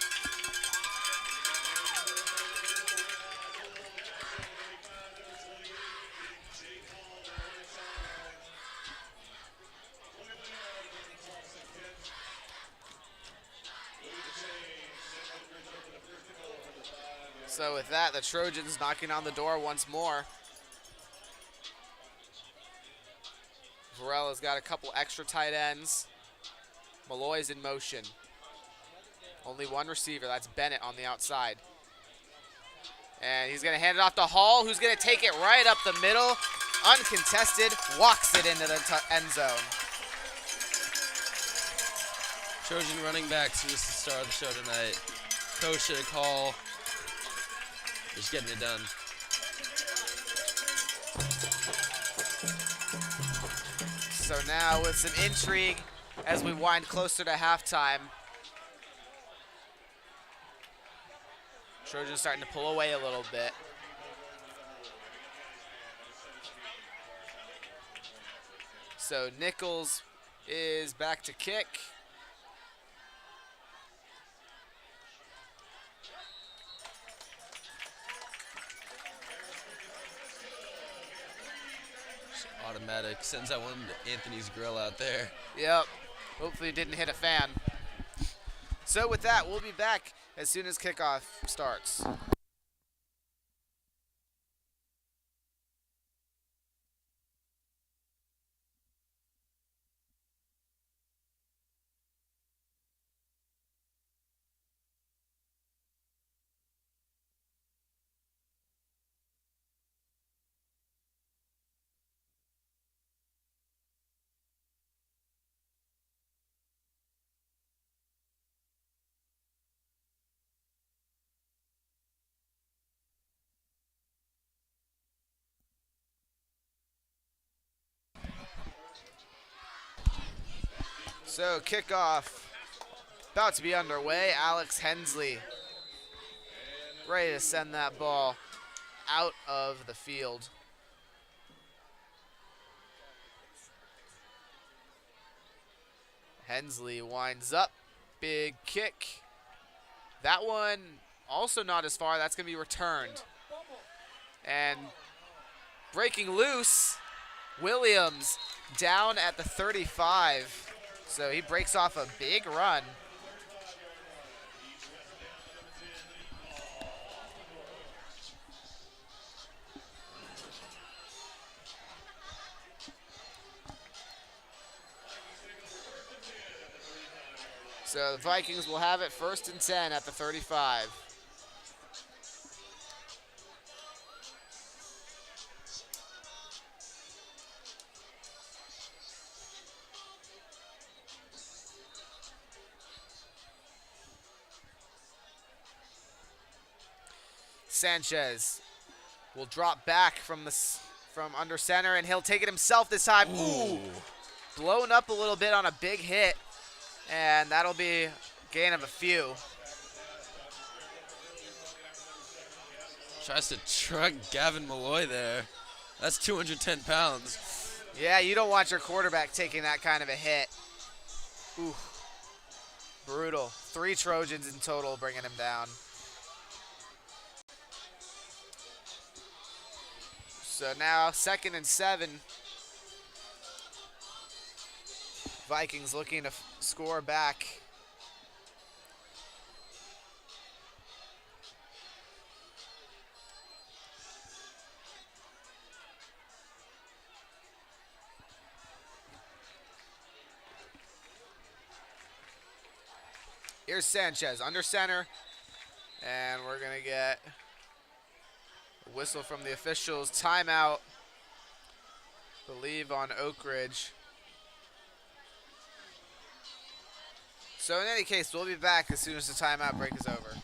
Speaker 1: So with that, the Trojans knocking on the door once more. Garella's got a couple extra tight ends. Malloy's in motion. Only one receiver. That's Bennett on the outside. And he's going to hand it off to Hall, who's going to take it right up the middle. Uncontested. Walks it into the end zone.
Speaker 2: Trojan running backs who's the star of the show tonight. Kosha, Hall, just getting it done.
Speaker 1: So now with some intrigue as we wind closer to halftime. Trojan's starting to pull away a little bit. So Nichols is back to kick.
Speaker 2: Automatic, sends that one to Anthony's grill out there.
Speaker 1: Yep, hopefully it didn't hit a fan. So with that, we'll be back as soon as kickoff starts. So kickoff about to be underway. Alex Hensley ready to send that ball out of the field. Hensley winds up. Big kick. That one also not as far. That's going to be returned. And breaking loose, Williams down at the 35. So he breaks off a big run. So the Vikings will have it 1st and 10 at the 35. Sanchez will drop back from under center, and he'll take it himself this time. Ooh. Blown up a little bit on a big hit, and that'll be a gain of a few.
Speaker 2: Tries to truck Gavin Malloy there. That's 210 pounds.
Speaker 1: Yeah, you don't want your quarterback taking that kind of a hit. Ooh. Brutal. 3 Trojans in total bringing him down. So now 2nd and 7. Vikings looking to score back. Here's Sanchez under center. And we're going to get a whistle from the officials. Timeout, I believe, on Oak Ridge. So in any case, we'll be back as soon as the timeout break is over.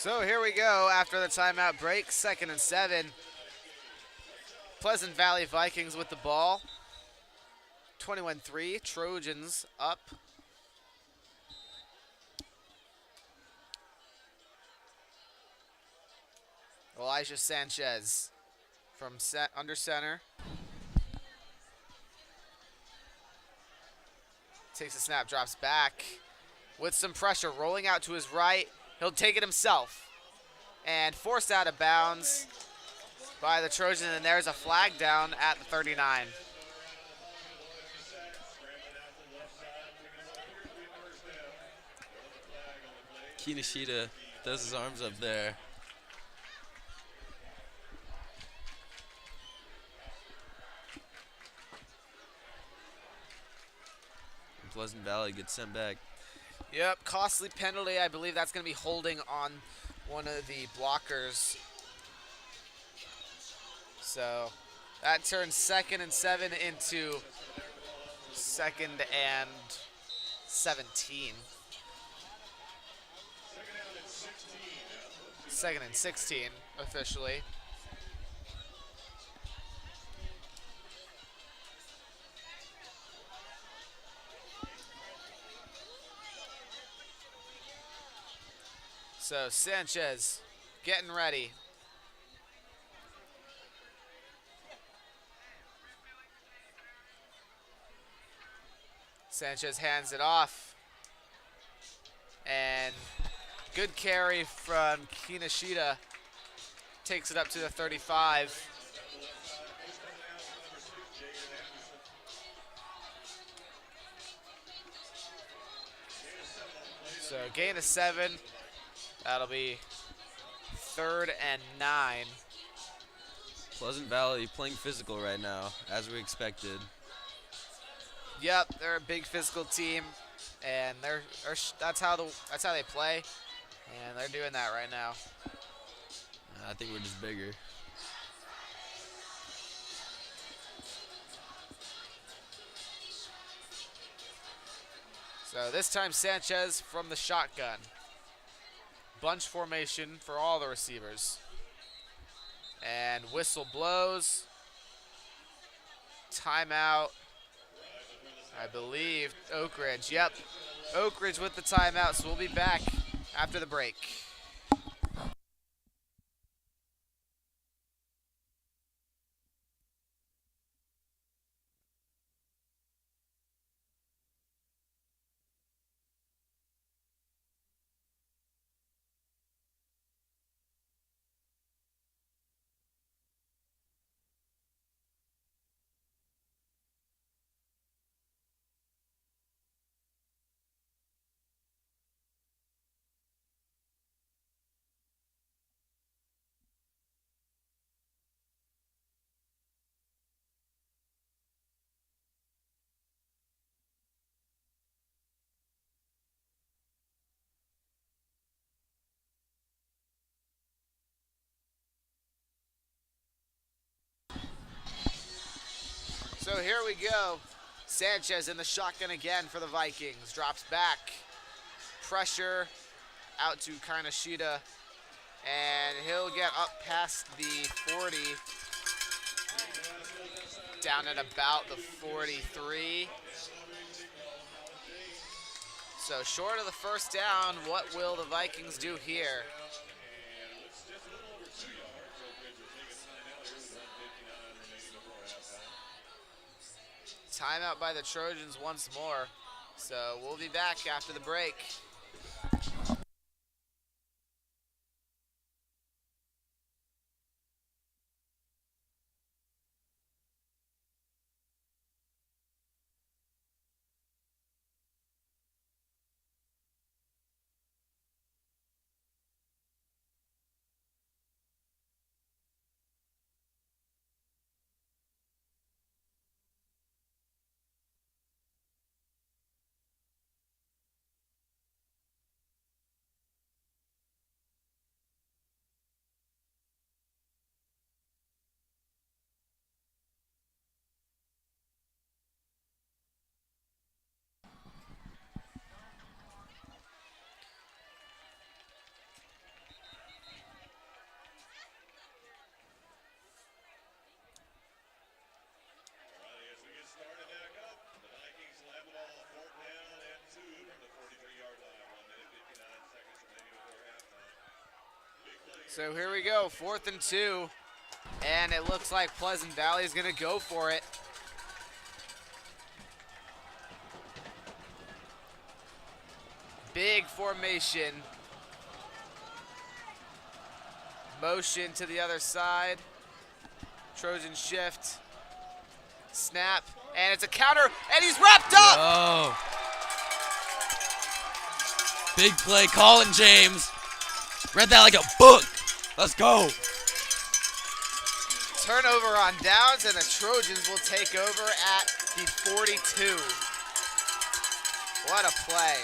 Speaker 1: So here we go after the timeout break, 2nd and 7. Pleasant Valley Vikings with the ball. 21-3, Trojans up. Elijah Sanchez from under center. Takes a snap, drops back with some pressure, rolling out to his right. He'll take it himself and forced out of bounds by the Trojan, and there's a flag down at the 39.
Speaker 2: Kinishita does his arms up there. Pleasant Valley gets sent back.
Speaker 1: Yep, costly penalty. I believe that's going to be holding on one of the blockers. So that turns 2nd and 7 into 2nd and 17. 2nd and 16 officially. So Sanchez getting ready. Sanchez hands it off. And good carry from Kinishita. Takes it up to the 35. So gain of 7. That'll be 3rd and 9.
Speaker 2: Pleasant Valley playing physical right now, as we expected.
Speaker 1: Yep, they're a big physical team, and that's how they play, and they're doing that right now.
Speaker 2: I think we're just bigger.
Speaker 1: So this time Sanchez from the shotgun. Bunch formation for all the receivers. And whistle blows. Timeout. I believe Oak Ridge. Yep, Oak Ridge with the timeout, so we'll be back after the break. So here we go. Sanchez in the shotgun again for the Vikings. Drops back. Pressure out to Kinishita. And he'll get up past the 40. Down at about the 43. So short of the first down, what will the Vikings do here? Timeout by the Trojans once more. So we'll be back after the break. So here we go, 4th and 2. And it looks like Pleasant Valley is going to go for it. Big formation. Motion to the other side. Trojan shift. Snap. And it's a counter. And he's wrapped up!
Speaker 2: Oh. Big play, Colin James. Read that like a book. Let's go.
Speaker 1: Turnover on downs, and the Trojans will take over at the 42. What a play.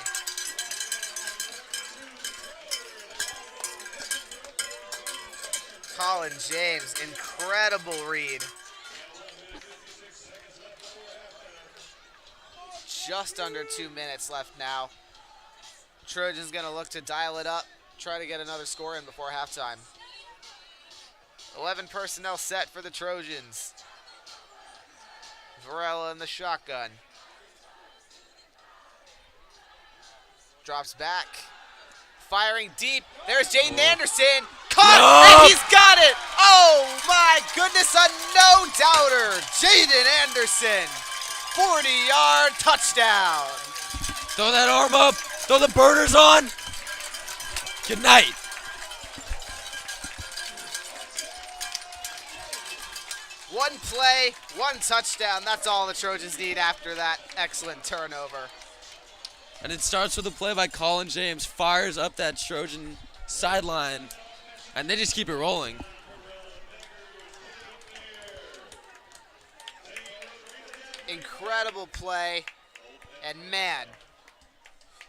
Speaker 1: Colin James, incredible read. Just under 2 minutes left now. Trojans gonna look to dial it up, try to get another score in before halftime. 11 personnel set for the Trojans. Varela in the shotgun. Drops back. Firing deep. There's Jaden Anderson. Caught, and he's got it. Oh my goodness, a no-doubter. Jaden Anderson. 40-yard touchdown.
Speaker 2: Throw that arm up. Throw the burners on. Good night.
Speaker 1: One play, one touchdown. That's all the Trojans need after that excellent turnover.
Speaker 2: And it starts with a play by Colin James. Fires up that Trojan sideline. And they just keep it rolling.
Speaker 1: Incredible play. And man,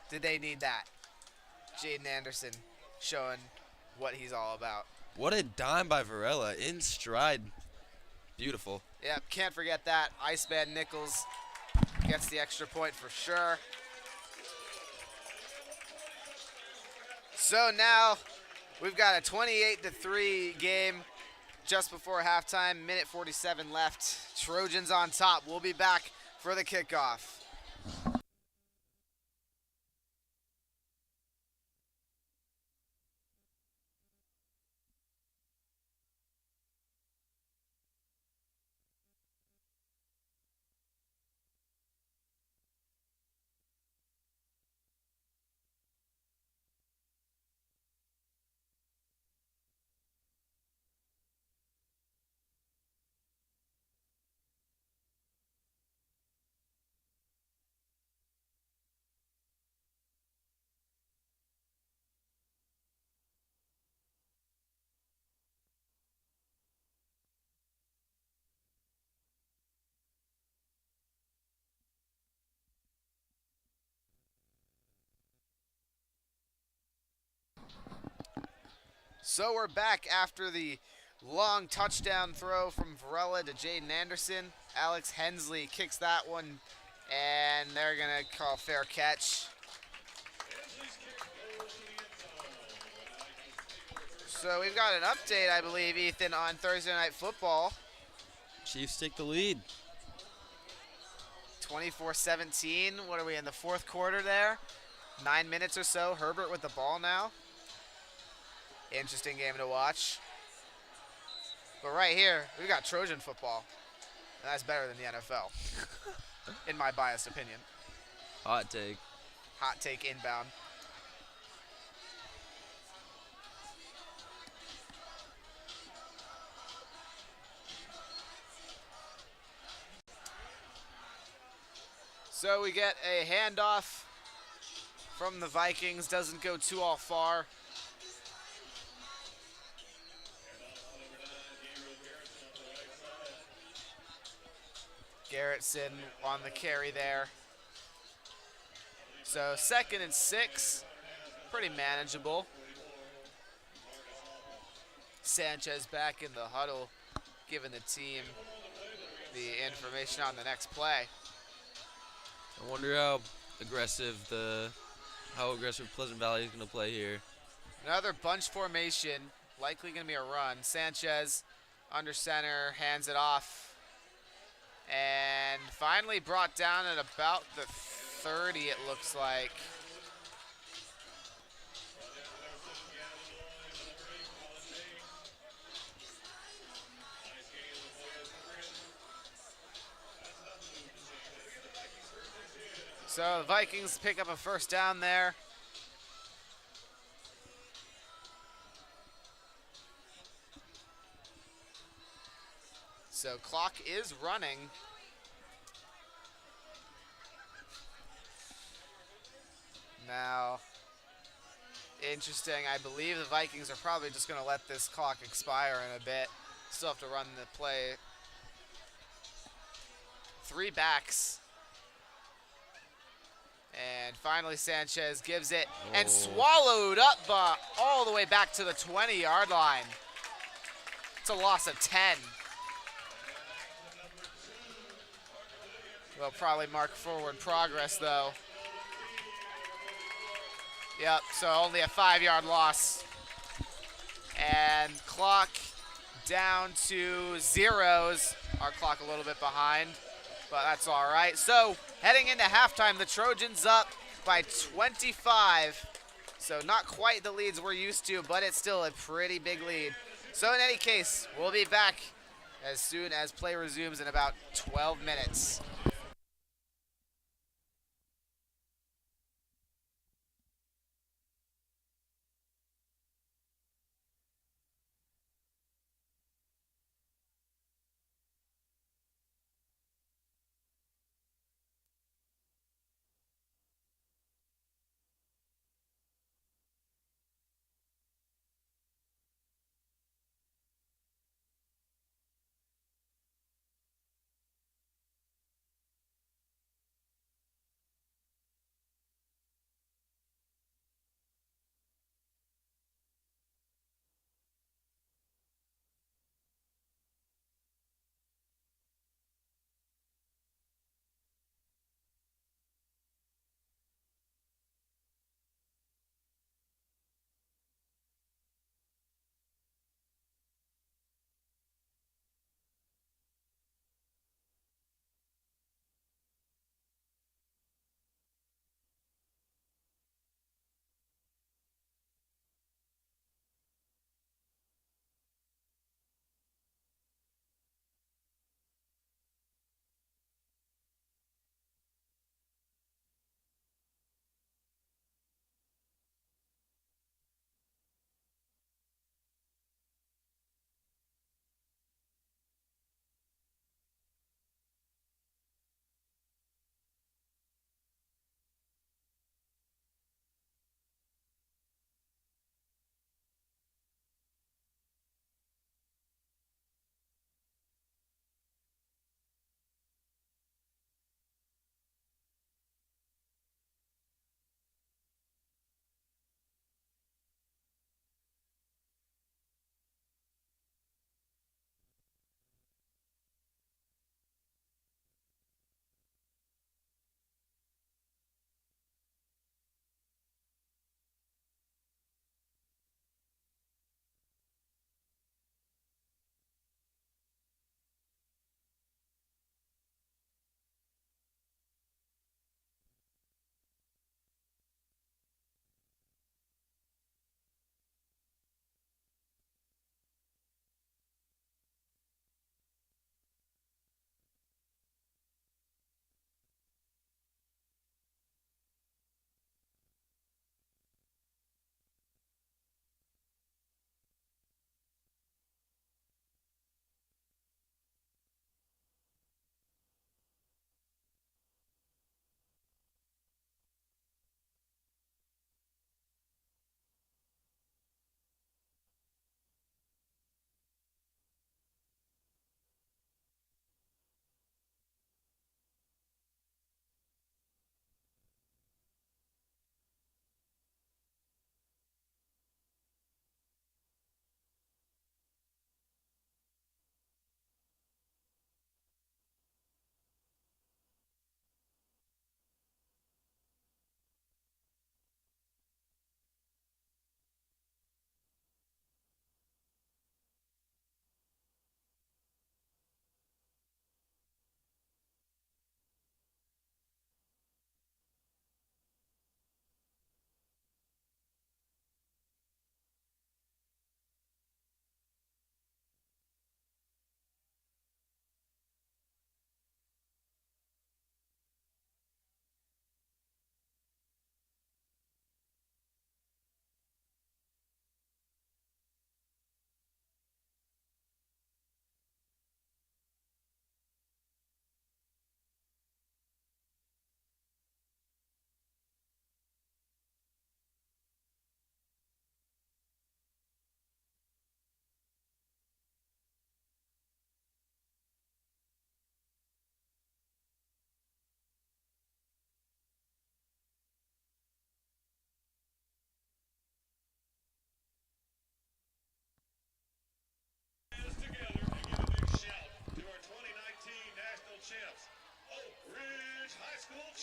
Speaker 1: did they need that. Jaden Anderson showing what he's all about.
Speaker 2: What a dime by Varela. In stride. Beautiful.
Speaker 1: Yep, can't forget that. Iceman Nichols gets the extra point for sure. So now we've got a 28-3 game just before halftime. Minute 47 left. Trojans on top. We'll be back for the kickoff. So we're back after the long touchdown throw from Varela to Jaden Anderson. Alex Hensley kicks that one, and they're going to call fair catch. So we've got an update, I believe, Ethan, on Thursday Night Football.
Speaker 2: Chiefs take the lead.
Speaker 1: 24-17. What are we in the fourth quarter there? 9 minutes or so. Herbert with the ball now. Interesting game to watch. But right here, we got Trojan football. And that's better than the NFL, in my biased opinion.
Speaker 2: Hot take.
Speaker 1: Hot take inbound. So we get a handoff from the Vikings. Doesn't go too all far. Garrettson on the carry there. So 2nd and 6, pretty manageable. Sanchez back in the huddle, giving the team the information on the next play.
Speaker 2: I wonder how aggressive Pleasant Valley is going to play here.
Speaker 1: Another bunch formation, likely going to be a run. Sanchez under center, hands it off. And finally brought down at about the 30, it looks like. So the Vikings pick up a first down there. So clock is running. Now, interesting, I believe the Vikings are probably just going to let this clock expire in a bit. Still have to run the play. 3 backs. And finally Sanchez gives it and swallowed up all the way back to the 20-yard line. It's a loss of 10. They'll probably mark forward progress though. Yep, so only a 5-yard loss. And clock down to zeros. Our clock a little bit behind, but that's all right. So heading into halftime, the Trojans up by 25. So not quite the leads we're used to, but it's still a pretty big lead. So in any case, we'll be back as soon as play resumes in about 12 minutes.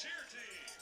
Speaker 3: cheer team.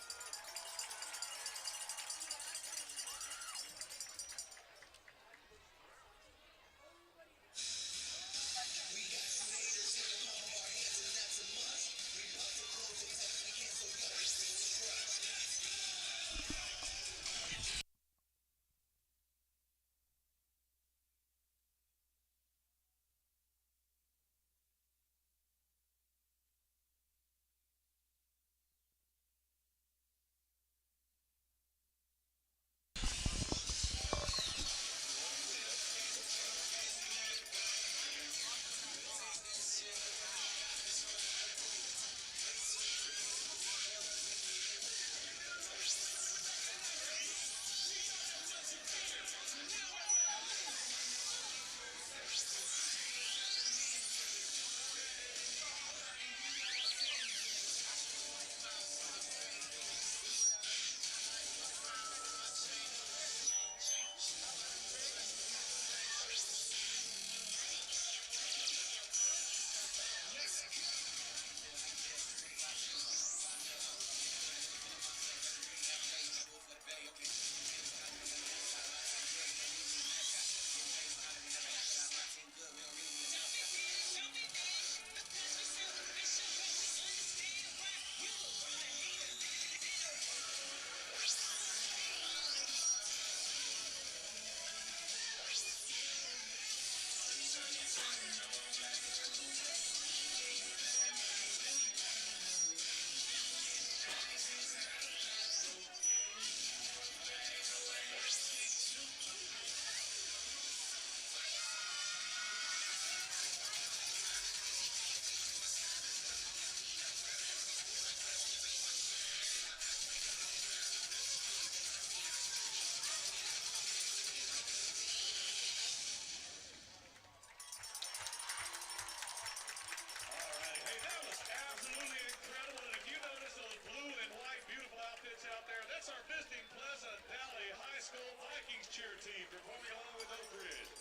Speaker 3: That's our visiting Pleasant Valley High School Vikings cheer team performing along with Oak Ridge.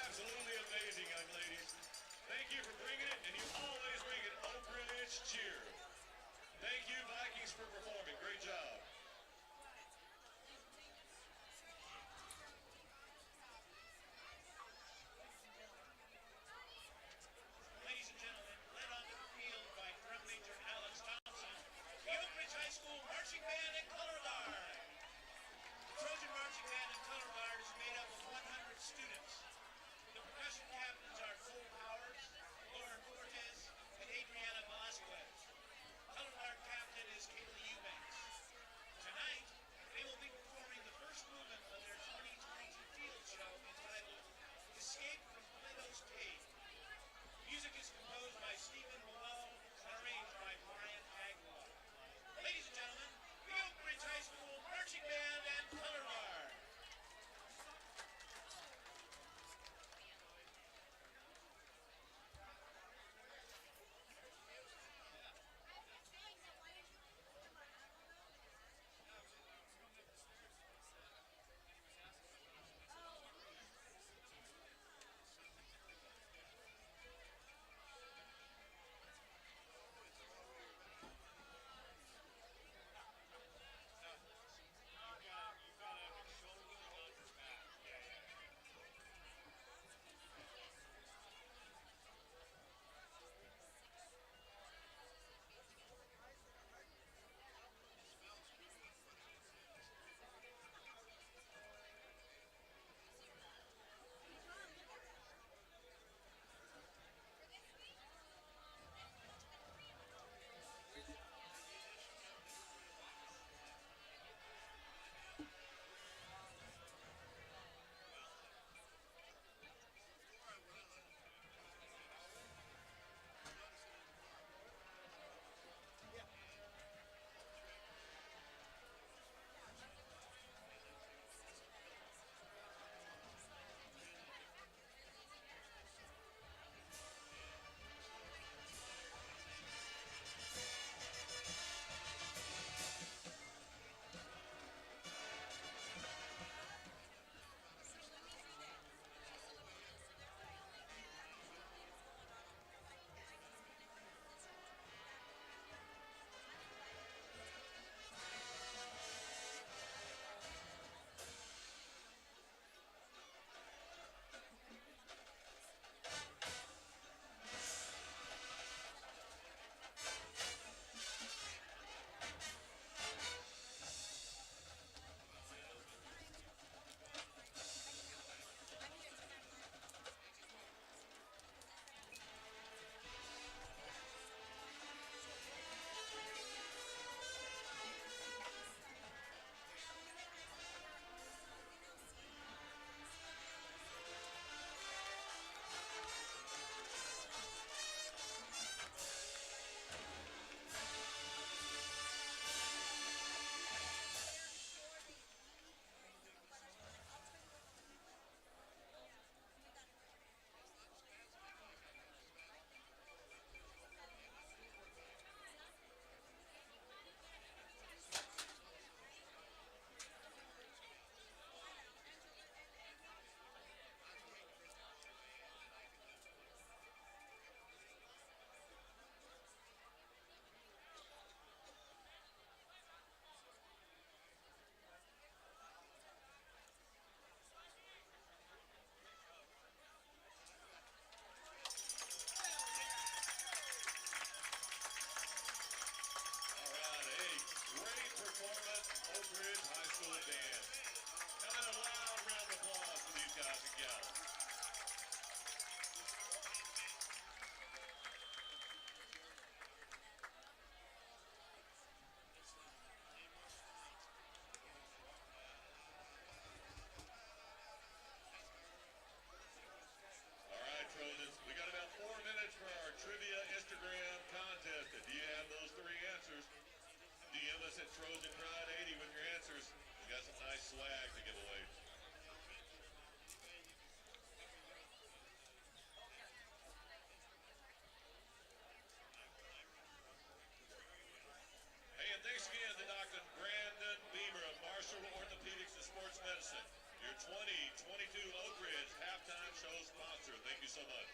Speaker 3: Absolutely amazing, young ladies. Thank you for bringing it, and you always bring it Oak Ridge cheer. Thank you, Vikings, for performing. Great job.
Speaker 4: Ladies and gentlemen, led onto the field by drum major Alex Thompson, the Oak Ridge High School Marching Band and Color Guard. The Trojan Marching Band and Color Guard is made up of 100 students. The percussion captains are Cole Powers, Lauren Cortez, and Adriana Velasquez. Color Guard captain is Kaylee Eubanks.
Speaker 3: band. How about a loud round of applause for these guys and gals? All right, Trojans, we got about 4 minutes for our trivia Instagram contest. If you have those 3 answers, DM us at Trojan Pride 80 with your answers. We got some nice swag to give away. Hey, and thanks again to Dr. Brandon Beamer of Marshall Orthopedics and Sports Medicine, your 2022 Oak Ridge halftime show sponsor. Thank you so much.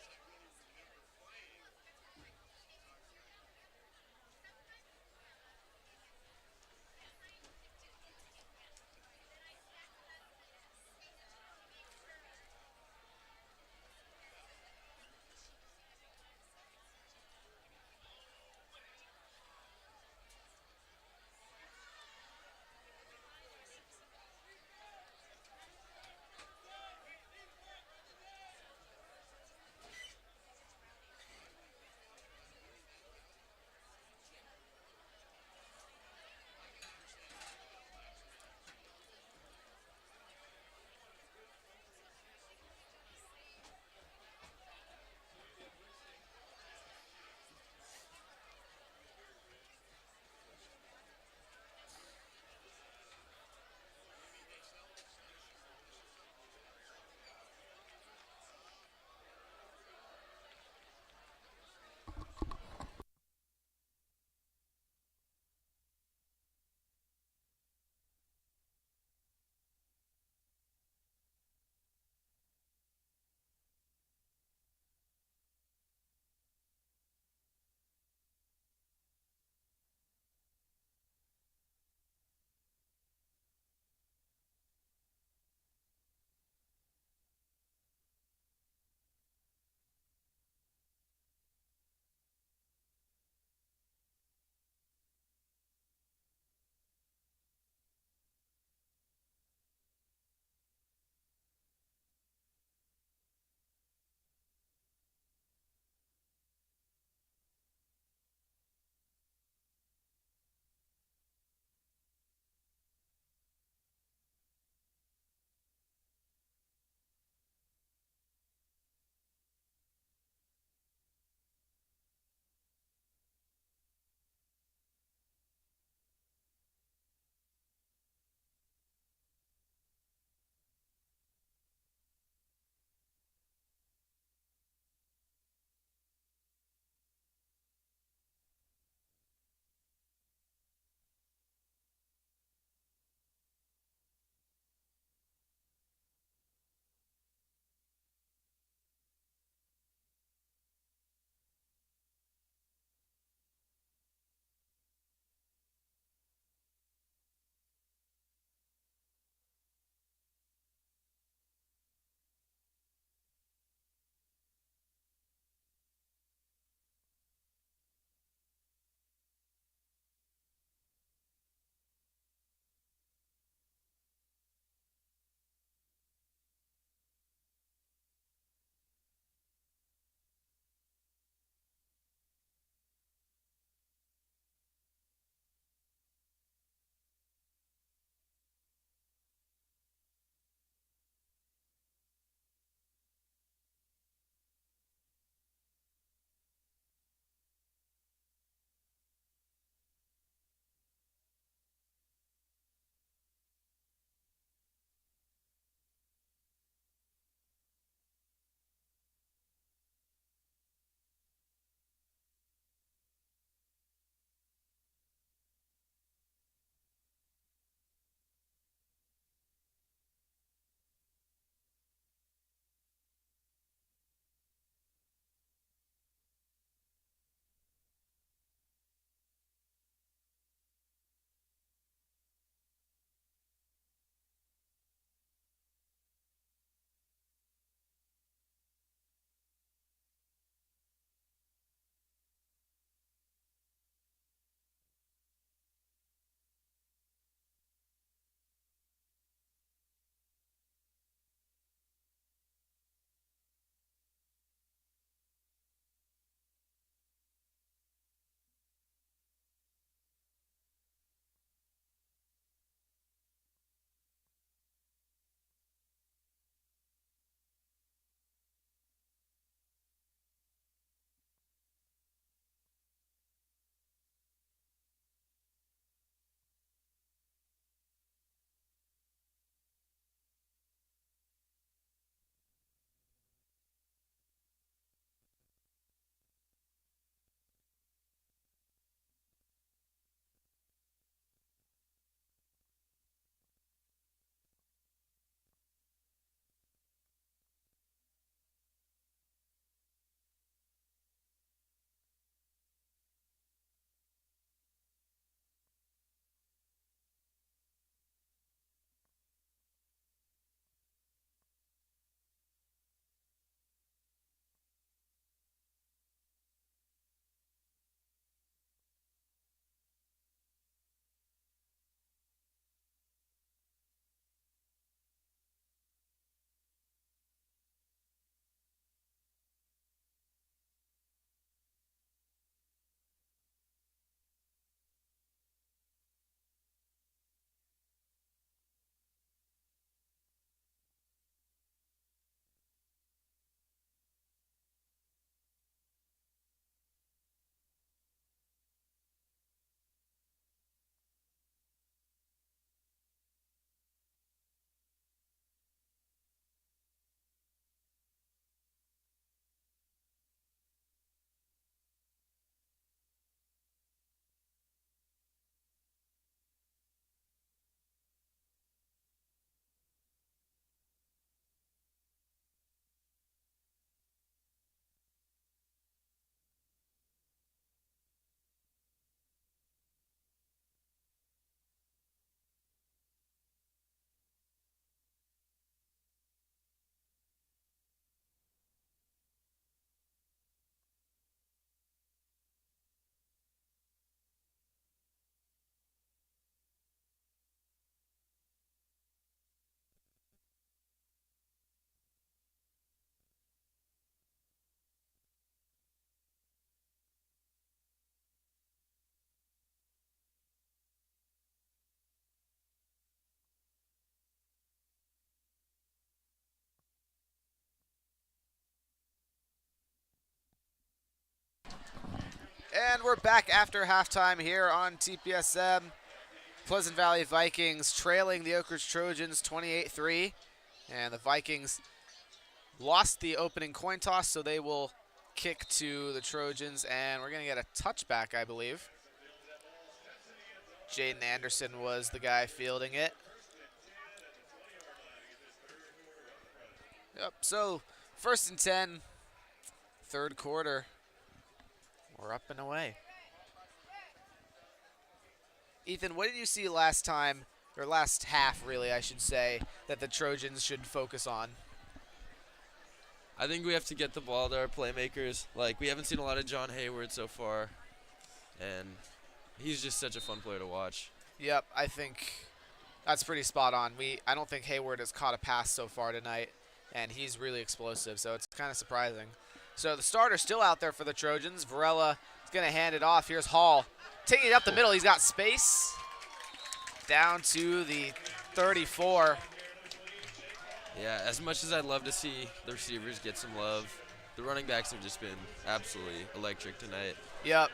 Speaker 1: And we're back after halftime here on TPSM. Pleasant Valley Vikings trailing the Oak Ridge Trojans 28-3. And the Vikings lost the opening coin toss, so they will kick to the Trojans. And we're going to get a touchback, I believe. Jaden Anderson was the guy fielding it. Yep, so 1st and 10, third quarter. We're up and away. Ethan, what did you see last time, or last half really, I should say, that the Trojans should focus on?
Speaker 2: I think we have to get the ball to our playmakers. Like, we haven't seen a lot of John Hayward so far, and he's just such a fun player to watch.
Speaker 1: Yep, I think that's pretty spot on. I don't think Hayward has caught a pass so far tonight, and he's really explosive, so it's kind of surprising. So the starter's still out there for the Trojans. Varela is going to hand it off. Here's Hall. Taking it up the middle. He's got space. Down to the 34.
Speaker 2: Yeah, as much as I'd love to see the receivers get some love, the running backs have just been absolutely electric tonight.
Speaker 1: Yep.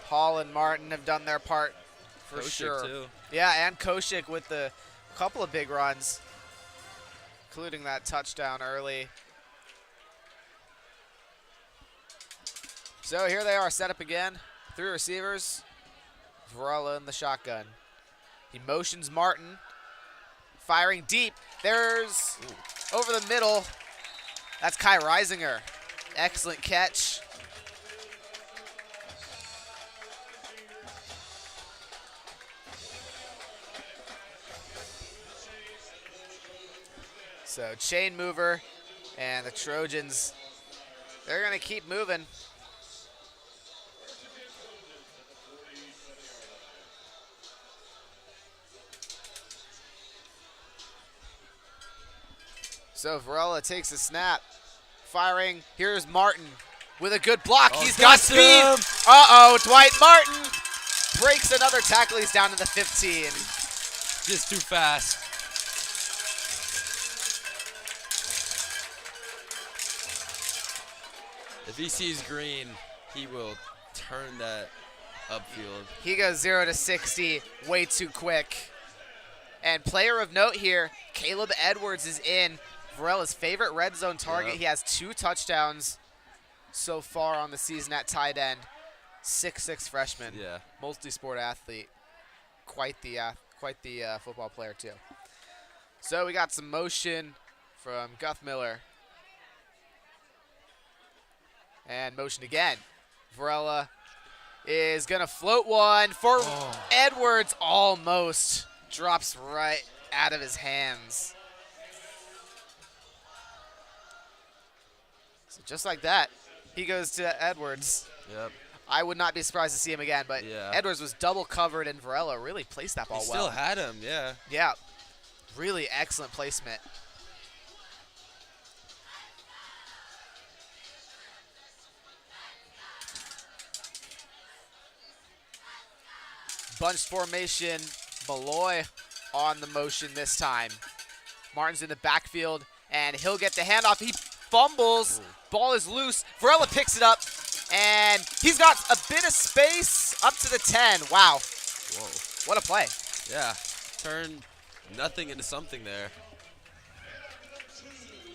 Speaker 1: Hall and Martin have done their part for
Speaker 2: Koshik
Speaker 1: sure.
Speaker 2: too.
Speaker 1: Yeah, and Koshik with the couple of big runs, including that touchdown early. So here they are, set up again. 3 receivers. Varela in the shotgun. He motions Martin. Firing deep. There's over the middle. That's Kai Reisinger. Excellent catch. So chain mover, and the Trojans, they're going to keep moving. So Varela takes a snap, firing. Here's Martin with a good block.
Speaker 2: Oh,
Speaker 1: He's got speed. Uh-oh, Dwight Martin breaks another tackle. He's down to the 15.
Speaker 2: Just too fast. If he sees green, he will turn that upfield.
Speaker 1: He goes 0 to 60 way too quick. And player of note here, Caleb Edwards is in. Varela's favorite red zone target.
Speaker 2: Yep.
Speaker 1: He has 2 touchdowns so far on the season at tight end. 6'6" freshman.
Speaker 2: Yeah.
Speaker 1: Multi-sport athlete. Quite the football player too. So we got some motion from Guth Miller. And motion again. Varela is going to float one for Edwards. Almost drops right out of his hands. So just like that, he goes to Edwards.
Speaker 2: Yep.
Speaker 1: I would not be surprised to see him again, but
Speaker 2: Yeah.
Speaker 1: Edwards was double covered, and Varela really placed that ball
Speaker 2: He
Speaker 1: well.
Speaker 2: still had him, yeah.
Speaker 1: Yeah, really excellent placement. Bunch formation, Malloy on the motion this time. Martin's in the backfield, and he'll get the handoff. He fumbles. Ball is loose. Varela picks it up, and he's got a bit of space up to the 10. Wow.
Speaker 2: Whoa.
Speaker 1: What a play.
Speaker 2: Yeah. Turned nothing into something there.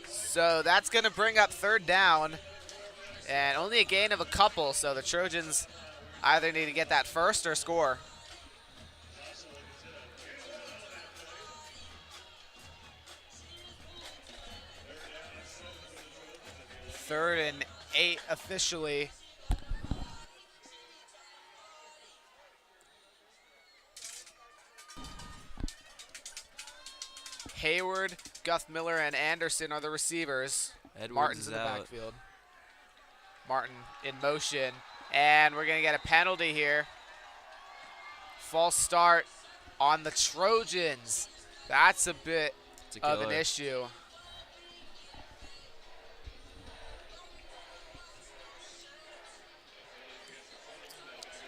Speaker 1: So that's going to bring up 3rd down, and only a gain of a couple, so the Trojans either need to get that first or score. 3rd and 8 officially. Hayward, Guth Miller, and Anderson are the receivers.
Speaker 2: Edwards
Speaker 1: Martin's
Speaker 2: is
Speaker 1: in the
Speaker 2: out.
Speaker 1: backfield. Martin in motion, and we're going to get a penalty here. False start on the Trojans. That's a bit
Speaker 2: It's a
Speaker 1: of an
Speaker 2: killer.
Speaker 1: issue.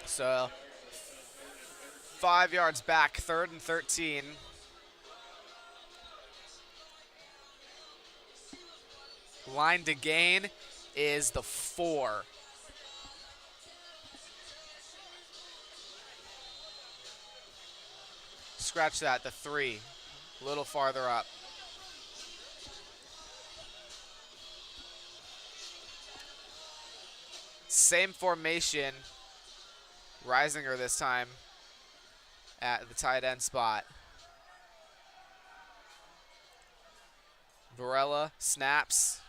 Speaker 1: So 5 yards back, 3rd and 13. Line to gain is the 4. scratch that, the 3. A little farther up. Same formation. Reisinger this time at the tight end spot. Varela snaps.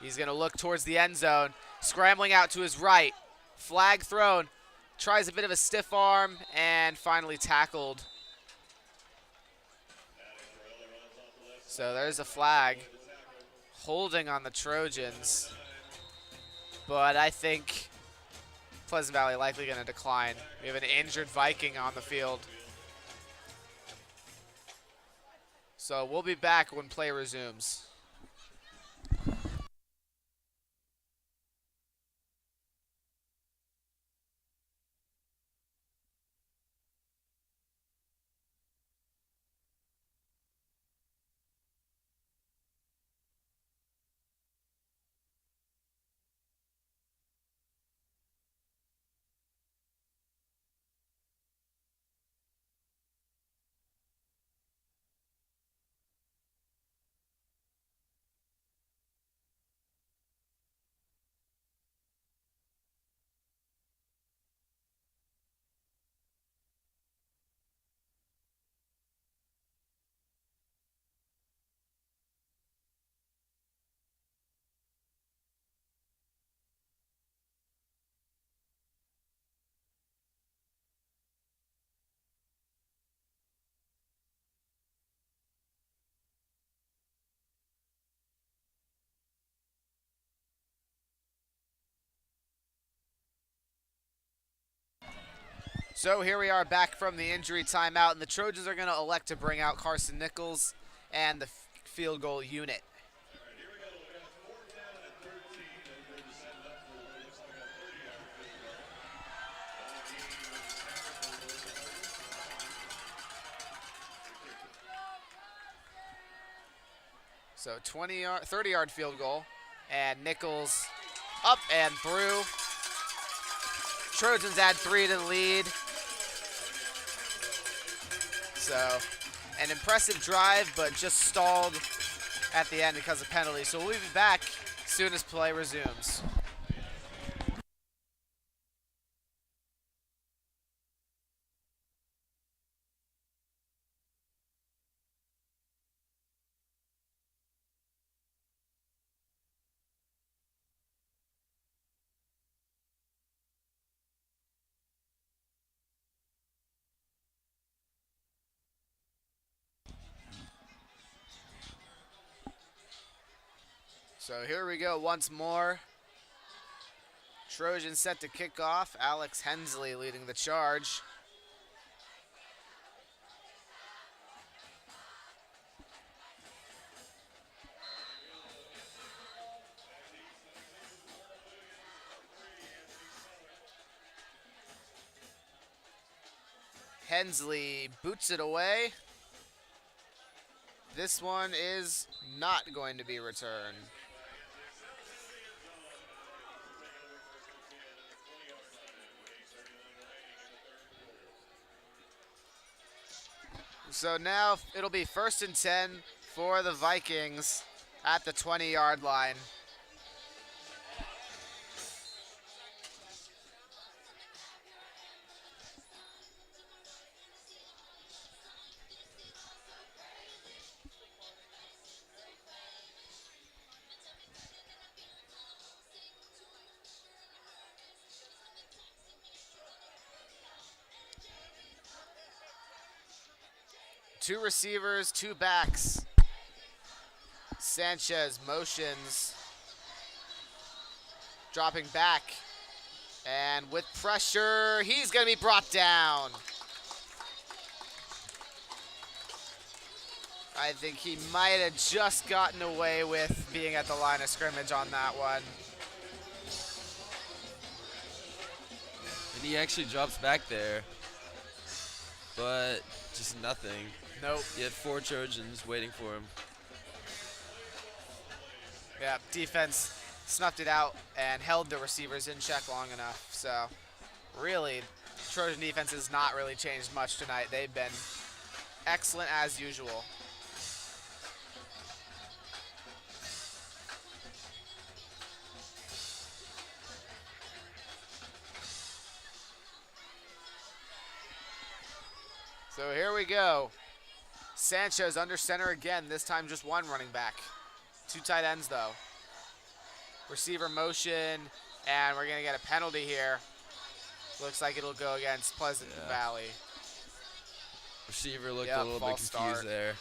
Speaker 1: He's going to look towards the end zone. Scrambling out to his right. Flag thrown. Tries a bit of a stiff arm and finally tackled. So there's a flag. Holding on the Trojans. But I think Pleasant Valley likely going to decline. We have an injured Viking on the field. So we'll be back when play resumes. So here we are back from the injury timeout, and the Trojans are going to elect to bring out Carson Nichols and the field goal unit. So 30-yard field goal, and Nichols up and through. Trojans add 3 to the lead. So an impressive drive, but just stalled at the end because of penalty. So we'll be back as soon as play resumes. So here we go once more. Trojan set to kick off. Alex Hensley leading the charge. Hensley boots it away. This one is not going to be returned. So now it'll be 1st and 10 for the Vikings at the 20-yard line. Two receivers, 2 backs. Sanchez motions. Dropping back. And with pressure, he's going to be brought down. I think he might have just gotten away with being at the line of scrimmage on that one.
Speaker 2: And he actually drops back there, but just nothing.
Speaker 1: Nope.
Speaker 2: He had 4 Trojans waiting for him.
Speaker 1: Yeah, defense snuffed it out and held the receivers in check long enough. So really, Trojan defense has not really changed much tonight. They've been excellent as usual. So here we go. Sanchez under center again, this time just one running back. 2 tight ends though. Receiver motion, and we're gonna get a penalty here. Looks like it'll go against Pleasant Valley.
Speaker 2: Receiver looked a little bit confused
Speaker 1: start
Speaker 2: there.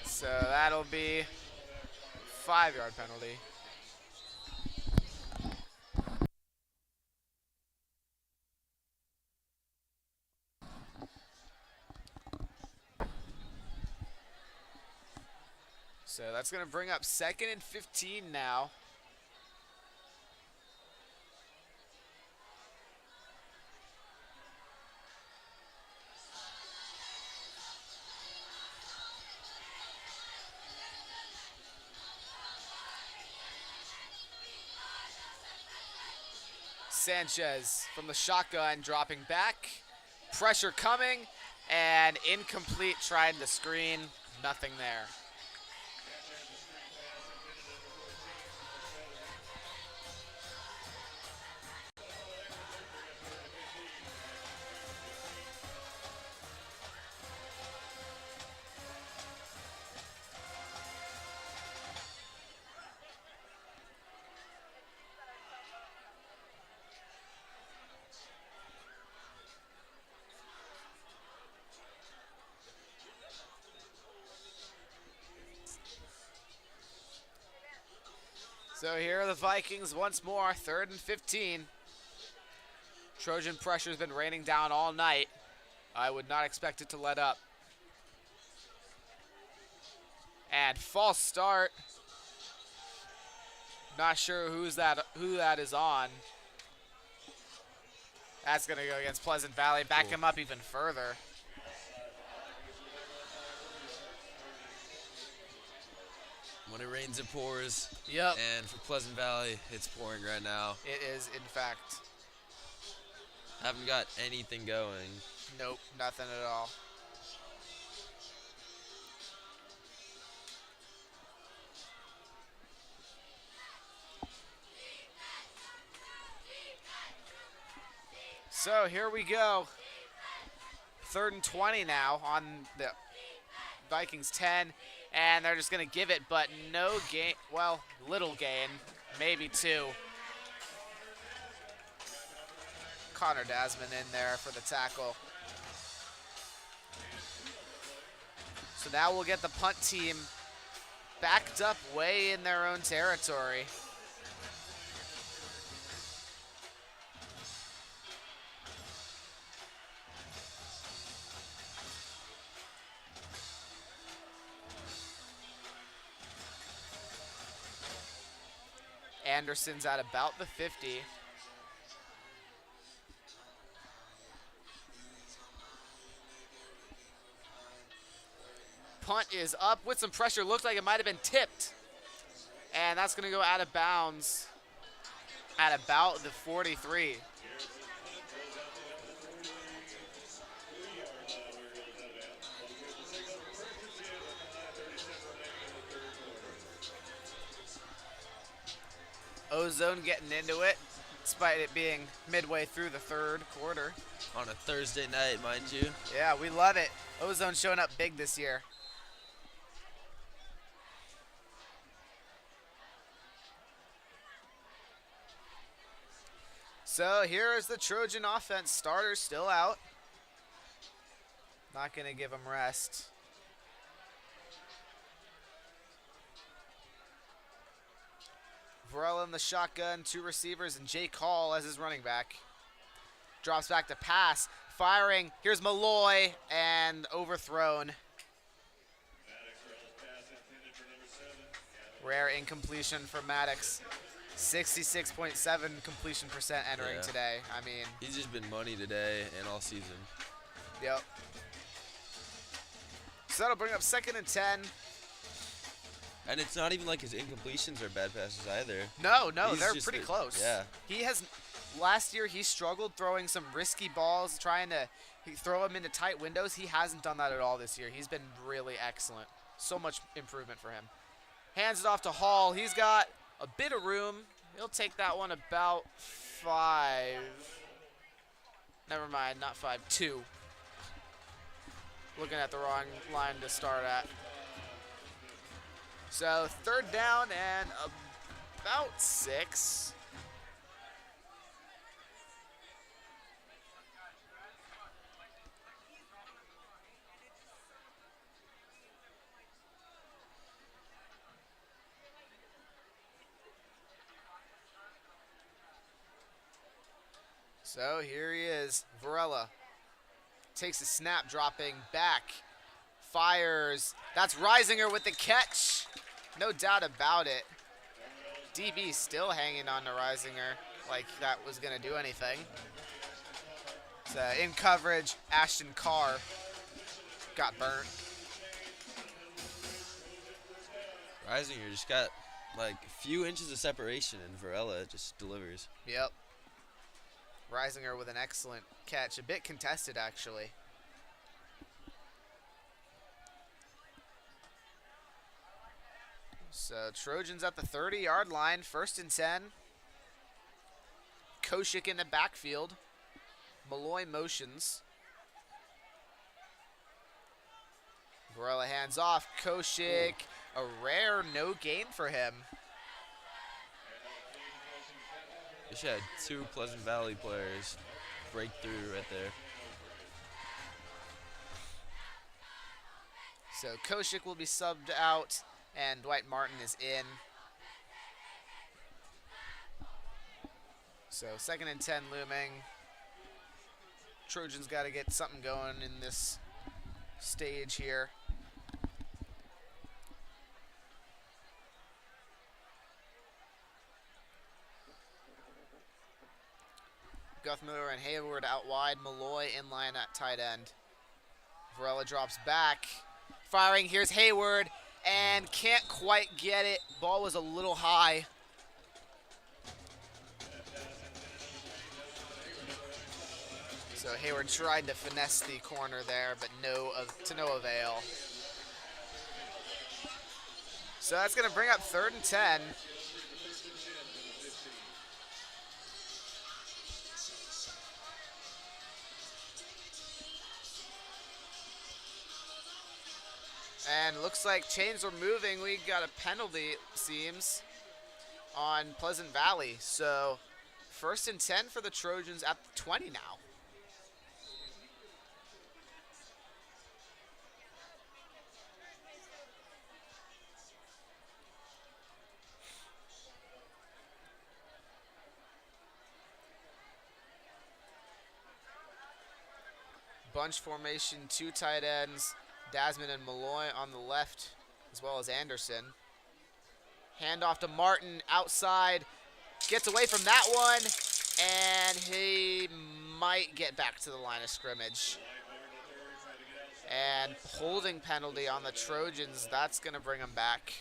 Speaker 1: So that'll be 5-yard penalty. So that's going to bring up 2nd and 15 now. Sanchez from the shotgun dropping back. Pressure coming and incomplete, trying to screen. Nothing there. So here are the Vikings once more, 3rd and 15. Trojan pressure's been raining down all night. I would not expect it to let up. And false start. Not sure who that is on. That's gonna go against Pleasant Valley. Back him up even further.
Speaker 2: When it rains, it pours.
Speaker 1: Yep.
Speaker 2: And for Pleasant Valley, it's pouring right now.
Speaker 1: It is, in fact.
Speaker 2: Haven't got anything going.
Speaker 1: Nope, nothing at all. So here we go. 3rd and 20 now on the Vikings 10. And they're just going to give it, but no gain. Well, little gain. Maybe 2. Connor Dasman in there for the tackle. So now we'll get the punt team backed up way in their own territory. Anderson's at about the 50. Punt is up with some pressure. Looks like it might have been tipped. And that's going to go out of bounds at about the 43. Ozone getting into it, despite it being midway through the 3rd quarter.
Speaker 2: On a Thursday night, mind you.
Speaker 1: Yeah, we love it. Ozone showing up big this year. So here is the Trojan offense. Starter still out. Not going to give him rest. Varela in the shotgun, 2 receivers, and Jake Hall as his running back. Drops back to pass, firing. Here's Malloy, and overthrown. Rare incompletion for Maddox. 66.7 completion percent entering today. I mean,
Speaker 2: he's just been money today and all season.
Speaker 1: Yep. So that'll bring up 2nd and 10.
Speaker 2: And it's not even like his incompletions are bad passes either.
Speaker 1: No,
Speaker 2: He's
Speaker 1: they're
Speaker 2: just
Speaker 1: pretty close.
Speaker 2: Yeah.
Speaker 1: He has last year he struggled throwing some risky balls, trying to throw them into tight windows. He hasn't done that at all this year. He's been really excellent. So much improvement for him. Hands it off to Hall. He's got a bit of room. He'll take that one about 5. Never mind, not 5, 2. Looking at the wrong line to start at. So 3rd down and about 6. So here he is, Varela. Takes a snap, dropping back. Fires. That's Reisinger with the catch. No doubt about it. DB still hanging on to Reisinger like that was going to do anything. So in coverage, Ashton Carr got burnt.
Speaker 2: Reisinger just got like a few inches of separation, and Varela just delivers.
Speaker 1: Yep. Reisinger with an excellent catch. A bit contested, actually. So Trojans at the 30-yard line, 1st and 10. Koshik in the backfield. Malloy motions. Varela hands off. Koshik, a rare no gain for him.
Speaker 2: Just had 2 Pleasant Valley players break through right there.
Speaker 1: So Koshik will be subbed out, and Dwight Martin is in. So 2nd and 10 looming. Trojans got to get something going in this stage here. Guthmiller and Hayward out wide. Malloy in line at tight end. Varela drops back. Firing, here's Hayward, and can't quite get it. Ball was a little high. So Hayward tried to finesse the corner there, but to no avail. So that's going to bring up 3rd and 10. And looks like chains are moving. We got a penalty, it seems, on Pleasant Valley. So 1st and 10 for the Trojans at the 20 now. Bunch formation, 2 tight ends. Dasman and Malloy on the left, as well as Anderson. Handoff to Martin outside. Gets away from that one, and he might get back to the line of scrimmage. And holding penalty on the Trojans. That's going to bring him back.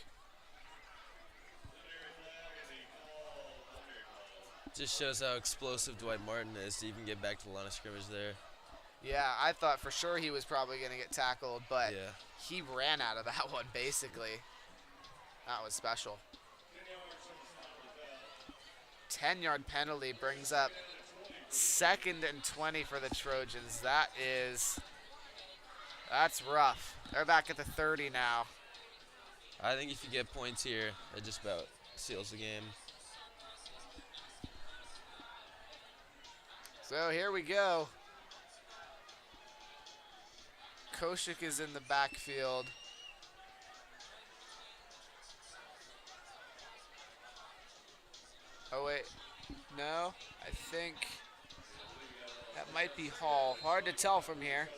Speaker 2: Just shows how explosive Dwight Martin is to even get back to the line of scrimmage there.
Speaker 1: Yeah, I thought for sure he was probably going to get tackled, but
Speaker 2: Yeah.
Speaker 1: he ran out of that one, basically. That was special. 10-yard penalty brings up 2nd and 20 for the Trojans. That's rough. They're back at the 30 now.
Speaker 2: I think if you get points here, it just about seals the game.
Speaker 1: So here we go. Koshik is in the backfield. Oh, wait. No, I think that might be Hall. Hard to tell from here.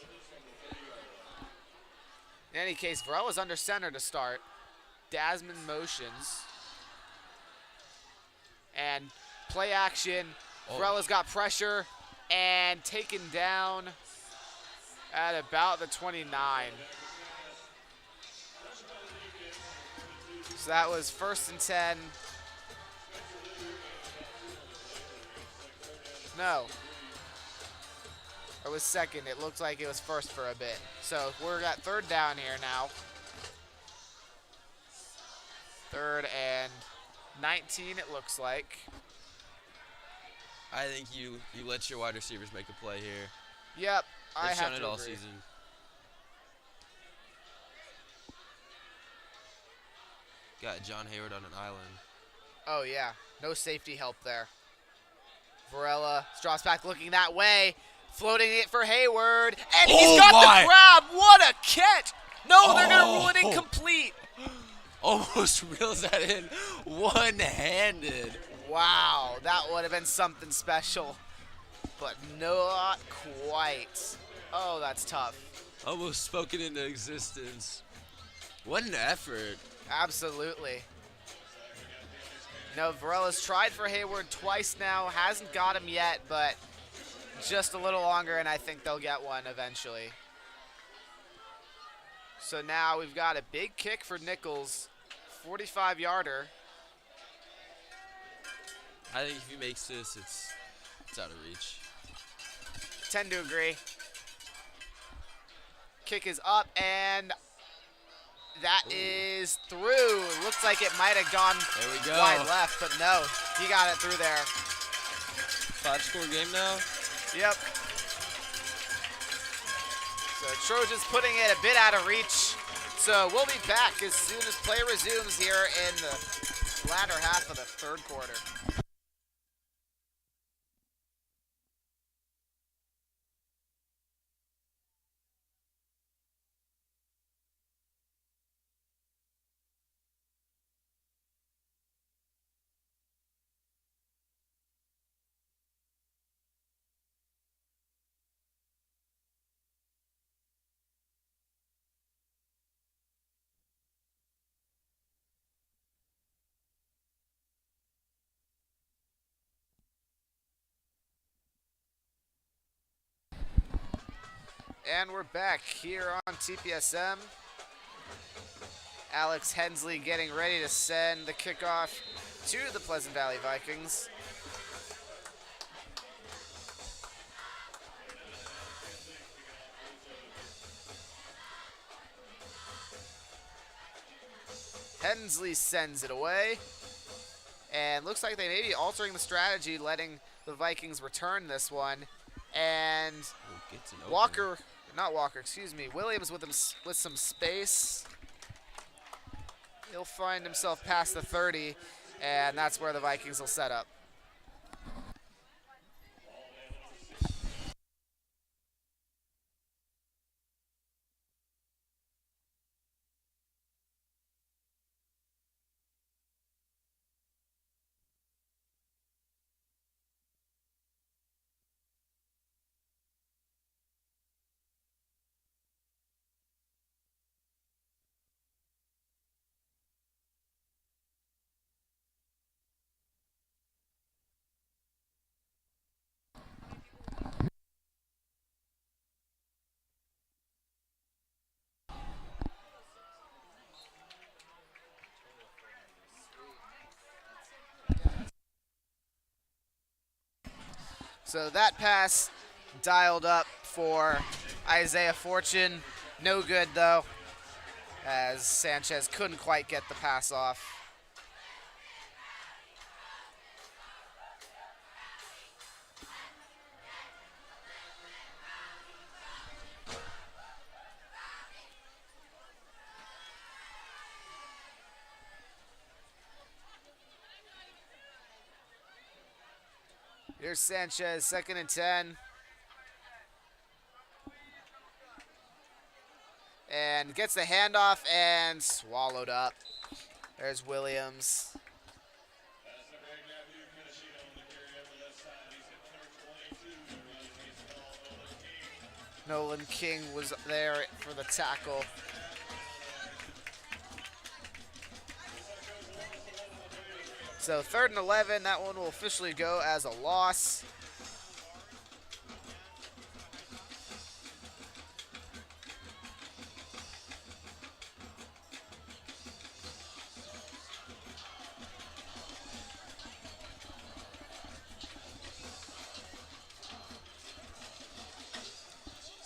Speaker 1: In any case, Varela's under center to start. Dasman motions. And play action. Varela's got pressure and taken down at about the 29. So that was 1st and 10. No. Or was second. It looked like it was first for a bit. So we're at third down here now. Third and 19, it looks like.
Speaker 2: I think you let your wide receivers make a play here.
Speaker 1: Yep, I
Speaker 2: They've
Speaker 1: have
Speaker 2: shown
Speaker 1: to
Speaker 2: it all
Speaker 1: agree.
Speaker 2: season. Got John Hayward on an island.
Speaker 1: Oh, yeah. No safety help there. Varela drops back looking that way. Floating it for Hayward. And he's got the grab. What a catch. No, they're going to rule it incomplete.
Speaker 2: Almost reels that in one-handed.
Speaker 1: Wow, that would have been something special. But not quite. Oh, that's tough.
Speaker 2: Almost spoken into existence. What an effort.
Speaker 1: Absolutely. No, Varela's tried for Hayward twice now. Hasn't got him yet, but just a little longer, and I think they'll get one eventually. So now we've got a big kick for Nichols. 45-yarder.
Speaker 2: I think if he makes this, it's out of reach.
Speaker 1: Tend to agree. Kick is up, and that is through. Looks like it might have gone
Speaker 2: There we go.
Speaker 1: wide left, but no, he got it through there.
Speaker 2: 5-score game now.
Speaker 1: Yep. So Trojans putting it a bit out of reach. So we'll be back as soon as play resumes here in the latter half of the third quarter. And we're back here on TPSM. Alex Hensley getting ready to send the kickoff to the Pleasant Valley Vikings. Hensley sends it away. And looks like they may be altering the strategy, letting the Vikings return this one. And Williams with some space. He'll find himself past the 30, and that's where the Vikings will set up. So that pass dialed up for Isaiah Fortune. No good, though, as Sanchez couldn't quite get the pass off. Here's Sanchez, 2nd and 10. And gets the handoff and swallowed up. There's Williams. Nolan King was there for the tackle. So 3rd and 11, that one will officially go as a loss.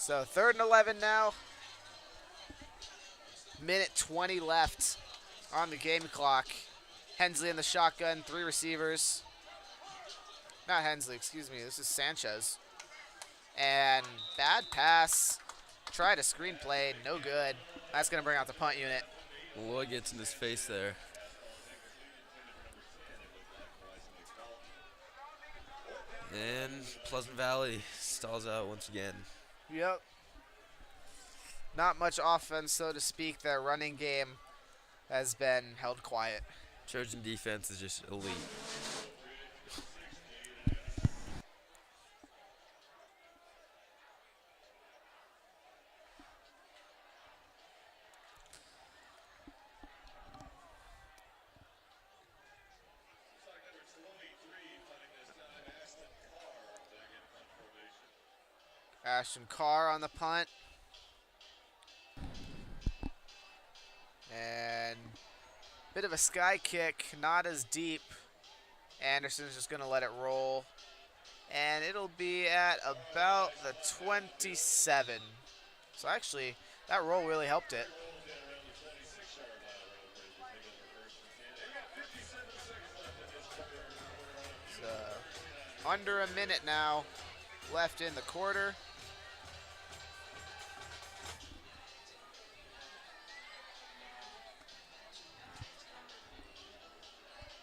Speaker 1: So 3rd and 11 now. Minute 20 left on the game clock. Hensley in the shotgun, 3 receivers. Not Hensley, excuse me. This is Sanchez. And bad pass. Tried a screenplay, no good. That's going to bring out the punt unit.
Speaker 2: Malloy gets in his face there. And Pleasant Valley stalls out once again.
Speaker 1: Yep. Not much offense, so to speak. Their running game has been held quiet.
Speaker 2: Trojan defense is just elite.
Speaker 1: Ashton Carr on the punt. And bit of a sky kick, not as deep. Anderson's just going to let it roll. And it'll be at about the 27. So actually, that roll really helped it. So, under a minute now left in the quarter.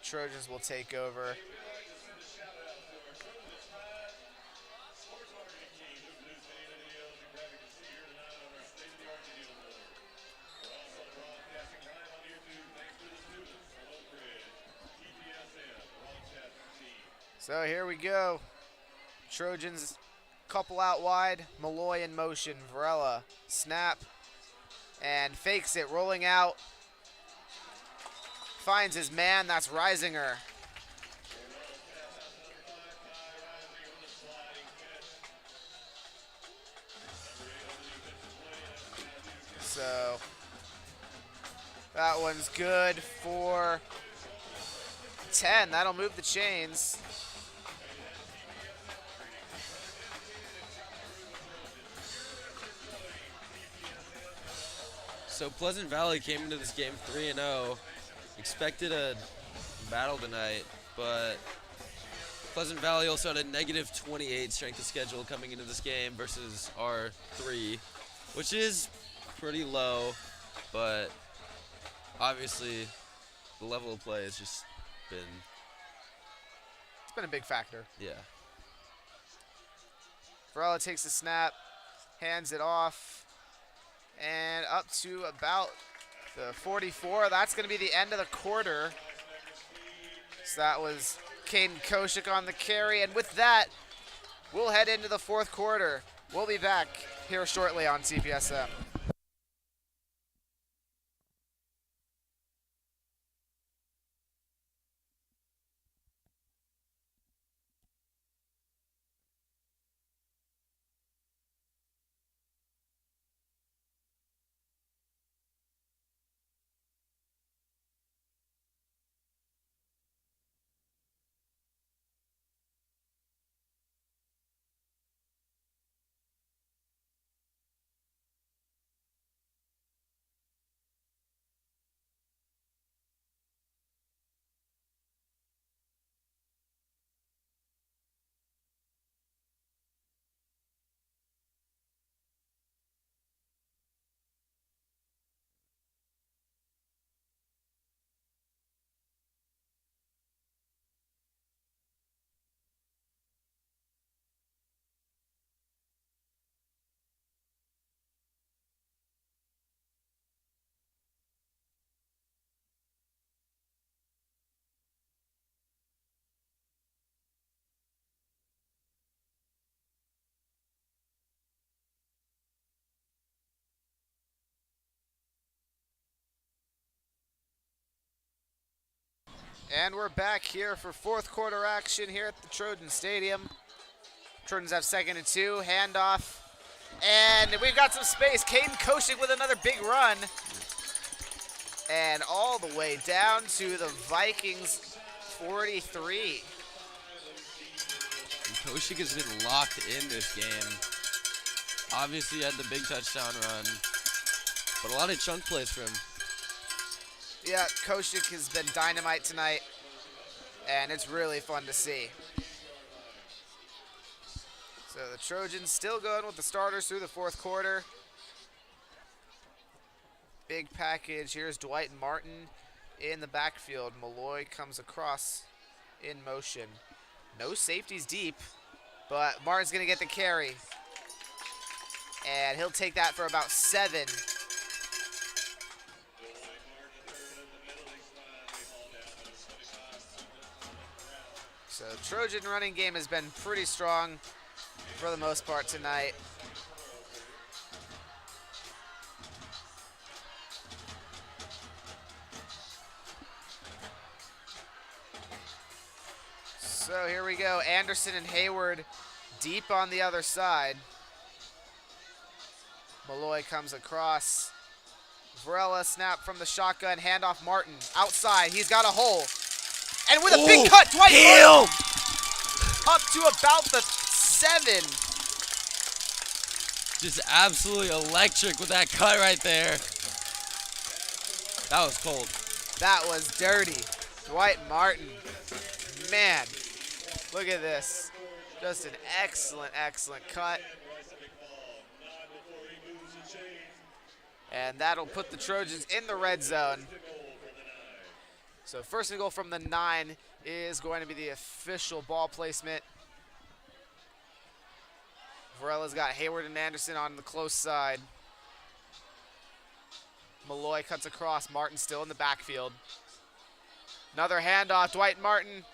Speaker 1: Trojans will take over. So here we go. Trojans couple out wide. Malloy in motion. Varela snap and fakes it, rolling out. Finds his man, that's Reisinger. So that one's good for 10. That'll move the chains.
Speaker 2: So Pleasant Valley came into this game 3-0. Expected a battle tonight, but Pleasant Valley also had a negative 28 strength of schedule coming into this game versus our 3, which is pretty low, but obviously the level of play has just been...
Speaker 1: It's been a big factor.
Speaker 2: Yeah.
Speaker 1: Varela takes the snap, hands it off, and up to about the 44. That's going to be the end of the quarter. So that was Caden Koshik on the carry. And with that, we'll head into the 4th quarter. We'll be back here shortly on CPSM. And we're back here for 4th quarter action here at the Trojan Stadium. Trojans have 2nd and 2, handoff. And we've got some space. Caden Koshik with another big run. And all the way down to the Vikings 43.
Speaker 2: And Koshik has been locked in this game. Obviously had the big touchdown run, but a lot of chunk plays for him.
Speaker 1: Yeah, Koshik has been dynamite tonight, and it's really fun to see. So the Trojans still going with the starters through the fourth quarter. Big package. Here's Dwight Martin in the backfield. Malloy comes across in motion. No safeties deep, but Martin's going to get the carry. And he'll take that for about 7. So Trojan running game has been pretty strong for the most part tonight. So here we go. Anderson and Hayward deep on the other side. Malloy comes across. Varela snap from the shotgun. Handoff Martin. Outside. He's got a hole. And with a big cut, Dwight Martin up to about the 7.
Speaker 2: Just absolutely electric with that cut right there. That was cold.
Speaker 1: That was dirty. Dwight Martin. Man, look at this. Just an excellent, excellent cut. And that'll put the Trojans in the red zone. So first and goal from the 9 is going to be the official ball placement. Varela's got Hayward and Anderson on the close side. Malloy cuts across. Martin still in the backfield. Another handoff. Dwight Martin.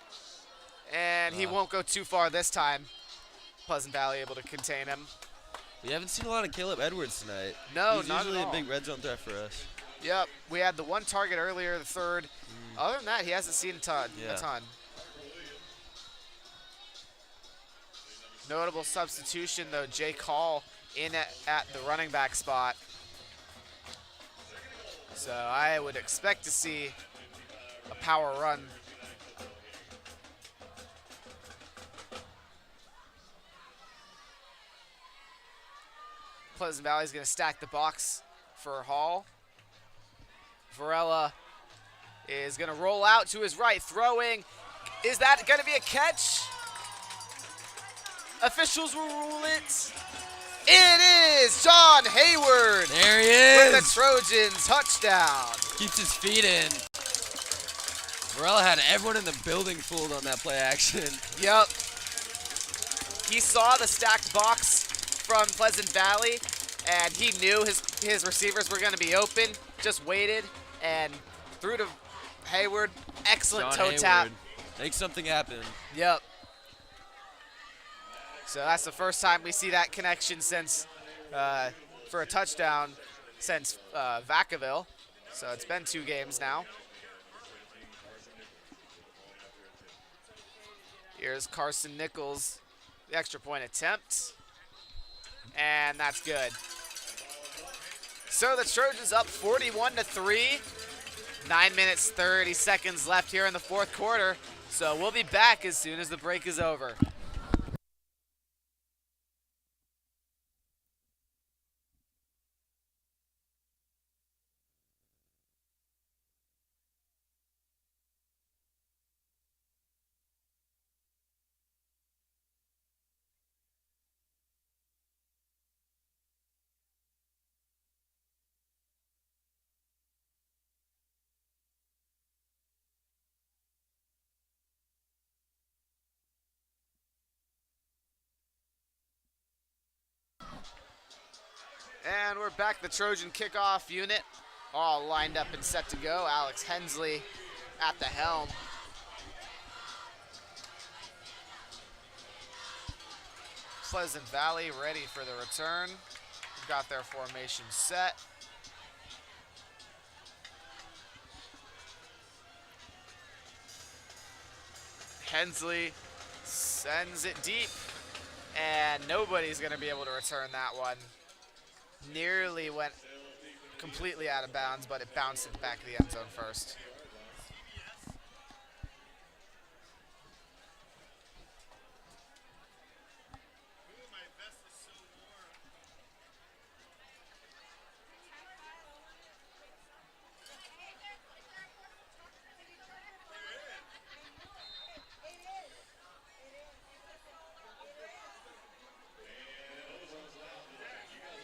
Speaker 1: And he won't go too far this time. Pleasant Valley able to contain him.
Speaker 2: We haven't seen a lot of Caleb Edwards tonight.
Speaker 1: No,
Speaker 2: He's
Speaker 1: not
Speaker 2: usually
Speaker 1: at all.
Speaker 2: a big red zone threat for us.
Speaker 1: Yep, we had the one target earlier, the third. Other than that, he hasn't seen a ton. Notable substitution, though, Jake Hall in at the running back spot. So I would expect to see a power run. Pleasant Valley's going to stack the box for Hall. Varela is going to roll out to his right, throwing. Is that going to be a catch? Officials will rule it. It is John Hayward.
Speaker 2: There he is.
Speaker 1: With the Trojans touchdown.
Speaker 2: Keeps his feet in. Varela had everyone in the building fooled on that play action.
Speaker 1: Yep. He saw the stacked box from Pleasant Valley, and he knew his receivers were going to be open. Just waited and threw to Hayward. Excellent toe tap.
Speaker 2: Make something happen.
Speaker 1: Yep. So that's the first time we see that connection since for a touchdown since Vacaville. So it's been 2 games now. Here's Carson Nichols, the extra point attempt. And that's good. So the Trojans up 41-3. 9 minutes, 30 seconds left here in the fourth quarter. So we'll be back as soon as the break is over. And we're back. The Trojan kickoff unit all lined up and set to go. Alex Hensley at the helm. Pleasant Valley ready for the return. We've got their formation set. Hensley sends it deep, and nobody's going to be able to return that one. Nearly went completely out of bounds, but it bounced in the back of the end zone first.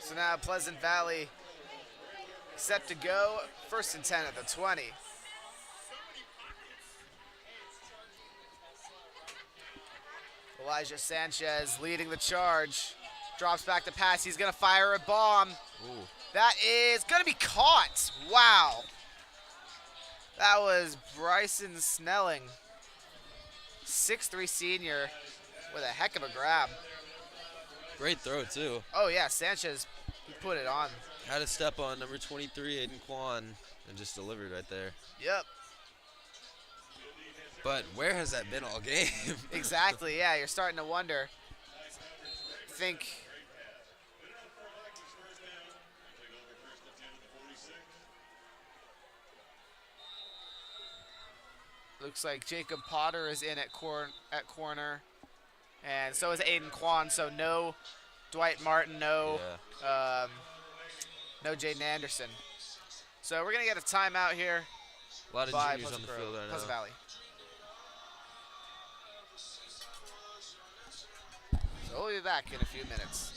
Speaker 1: So now Pleasant Valley set to go. 1st and 10 at the 20. Elijah Sanchez leading the charge. Drops back to pass. He's going to fire a bomb.
Speaker 2: Ooh.
Speaker 1: That is going to be caught. Wow. That was Bryson Snelling, 6'3" senior, with a heck of a grab.
Speaker 2: Great throw, too.
Speaker 1: Oh, yeah, Sanchez, he put it on.
Speaker 2: Had to step on number 23, Aiden Kwan, and just delivered right there.
Speaker 1: Yep.
Speaker 2: But where has that been all game?
Speaker 1: Exactly, yeah, you're starting to wonder. Think looks like Jacob Potter is in at corner, and so is Aiden Kwan. So no Dwight Martin, no Jaden Anderson. So we're gonna get a timeout here
Speaker 2: A lot of
Speaker 1: by
Speaker 2: juniors on the field right
Speaker 1: Pleasant
Speaker 2: now.
Speaker 1: Valley. So we'll be back in a few minutes.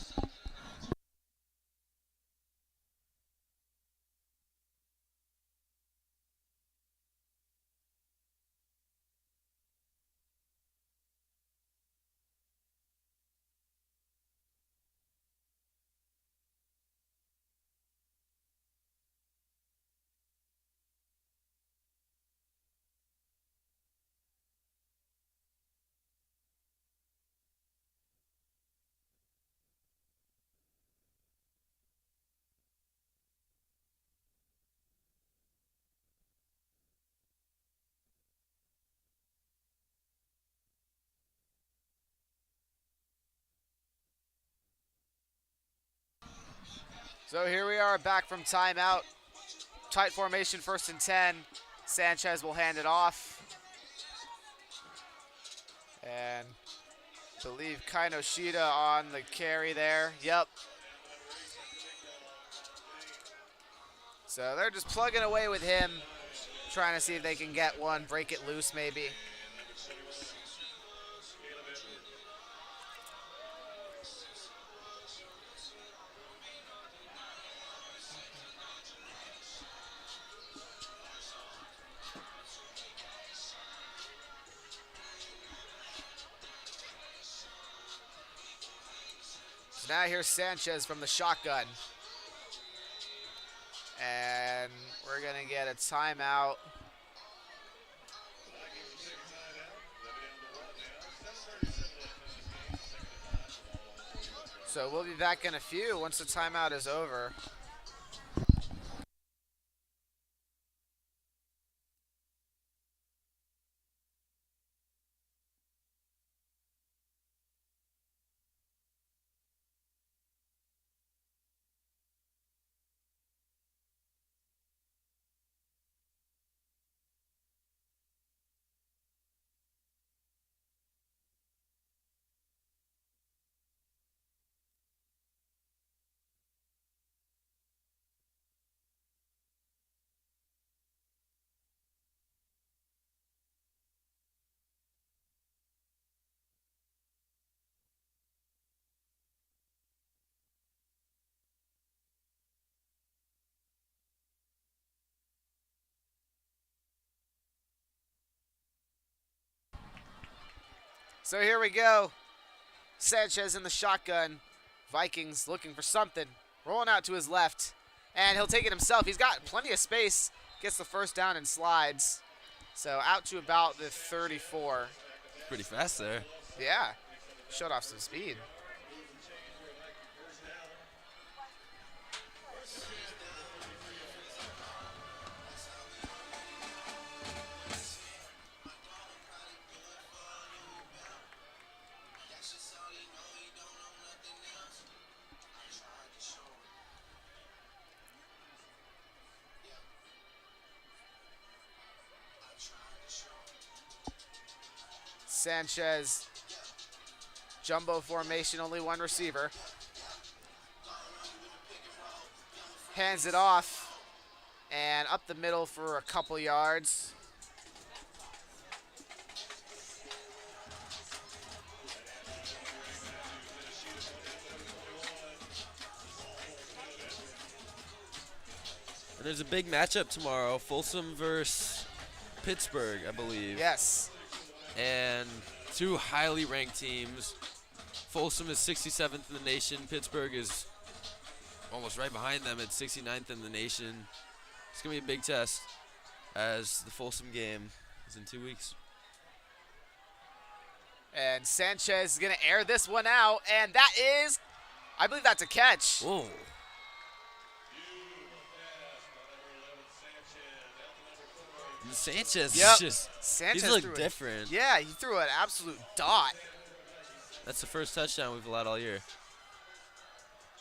Speaker 1: So here we are back from timeout. Tight formation, 1st and 10. Sanchez will hand it off. And I believe Kainoshida on the carry there. Yep. So they're just plugging away with him, trying to see if they can get one, break it loose maybe. Now here's Sanchez from the shotgun. And we're going to get a timeout. So we'll be back in a few once the timeout is over. So here we go. Sanchez in the shotgun. Vikings looking for something. Rolling out to his left. And he'll take it himself. He's got plenty of space. Gets the first down and slides. So out to about the 34.
Speaker 2: Pretty fast there.
Speaker 1: Yeah. Showed off some speed. Sanchez, jumbo formation, only one receiver. Hands it off and up the middle for a couple yards.
Speaker 2: And there's a big matchup tomorrow, Folsom versus Pittsburgh, I believe.
Speaker 1: Yes.
Speaker 2: And two highly ranked teams. Folsom is 67th in the nation. Pittsburgh is almost right behind them at 69th in the nation. It's going to be a big test as the Folsom game is in 2 weeks.
Speaker 1: And Sanchez is going to air this one out, and that is, I believe that's a catch.
Speaker 2: Whoa. Sanchez
Speaker 1: Yep.
Speaker 2: is just,
Speaker 1: Sanchez
Speaker 2: he's
Speaker 1: threw
Speaker 2: looked
Speaker 1: it.
Speaker 2: different.
Speaker 1: Yeah, he threw an absolute dot.
Speaker 2: That's the first touchdown we've allowed all year.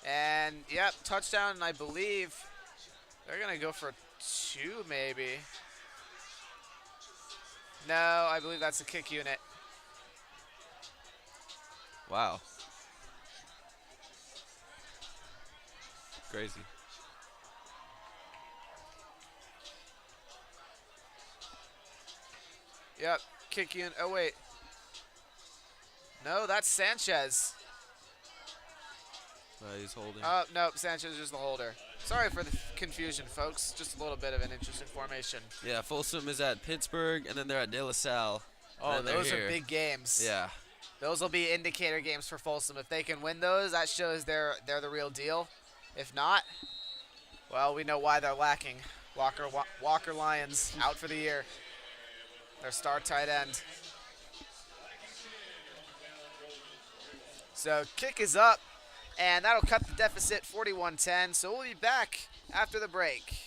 Speaker 1: And, yep, touchdown, and I believe they're going to go for 2 maybe. No, I believe that's a kick unit.
Speaker 2: Wow. Crazy.
Speaker 1: Yep, kick unit. Oh, wait. No, that's Sanchez.
Speaker 2: He's holding.
Speaker 1: Oh, no, Sanchez is just the holder. Sorry for the confusion, folks. Just a little bit of an interesting formation.
Speaker 2: Yeah, Folsom is at Pittsburgh, and then they're at De La Salle.
Speaker 1: Oh,
Speaker 2: and then
Speaker 1: those
Speaker 2: they're
Speaker 1: are
Speaker 2: here.
Speaker 1: big games.
Speaker 2: Yeah.
Speaker 1: Those will be indicator games for Folsom. If they can win those, that shows they're the real deal. If not, well, we know why they're lacking. Walker Lions out for the year. Their star tight end. So kick is up, and that'll cut the deficit 41-10. So we'll be back after the break.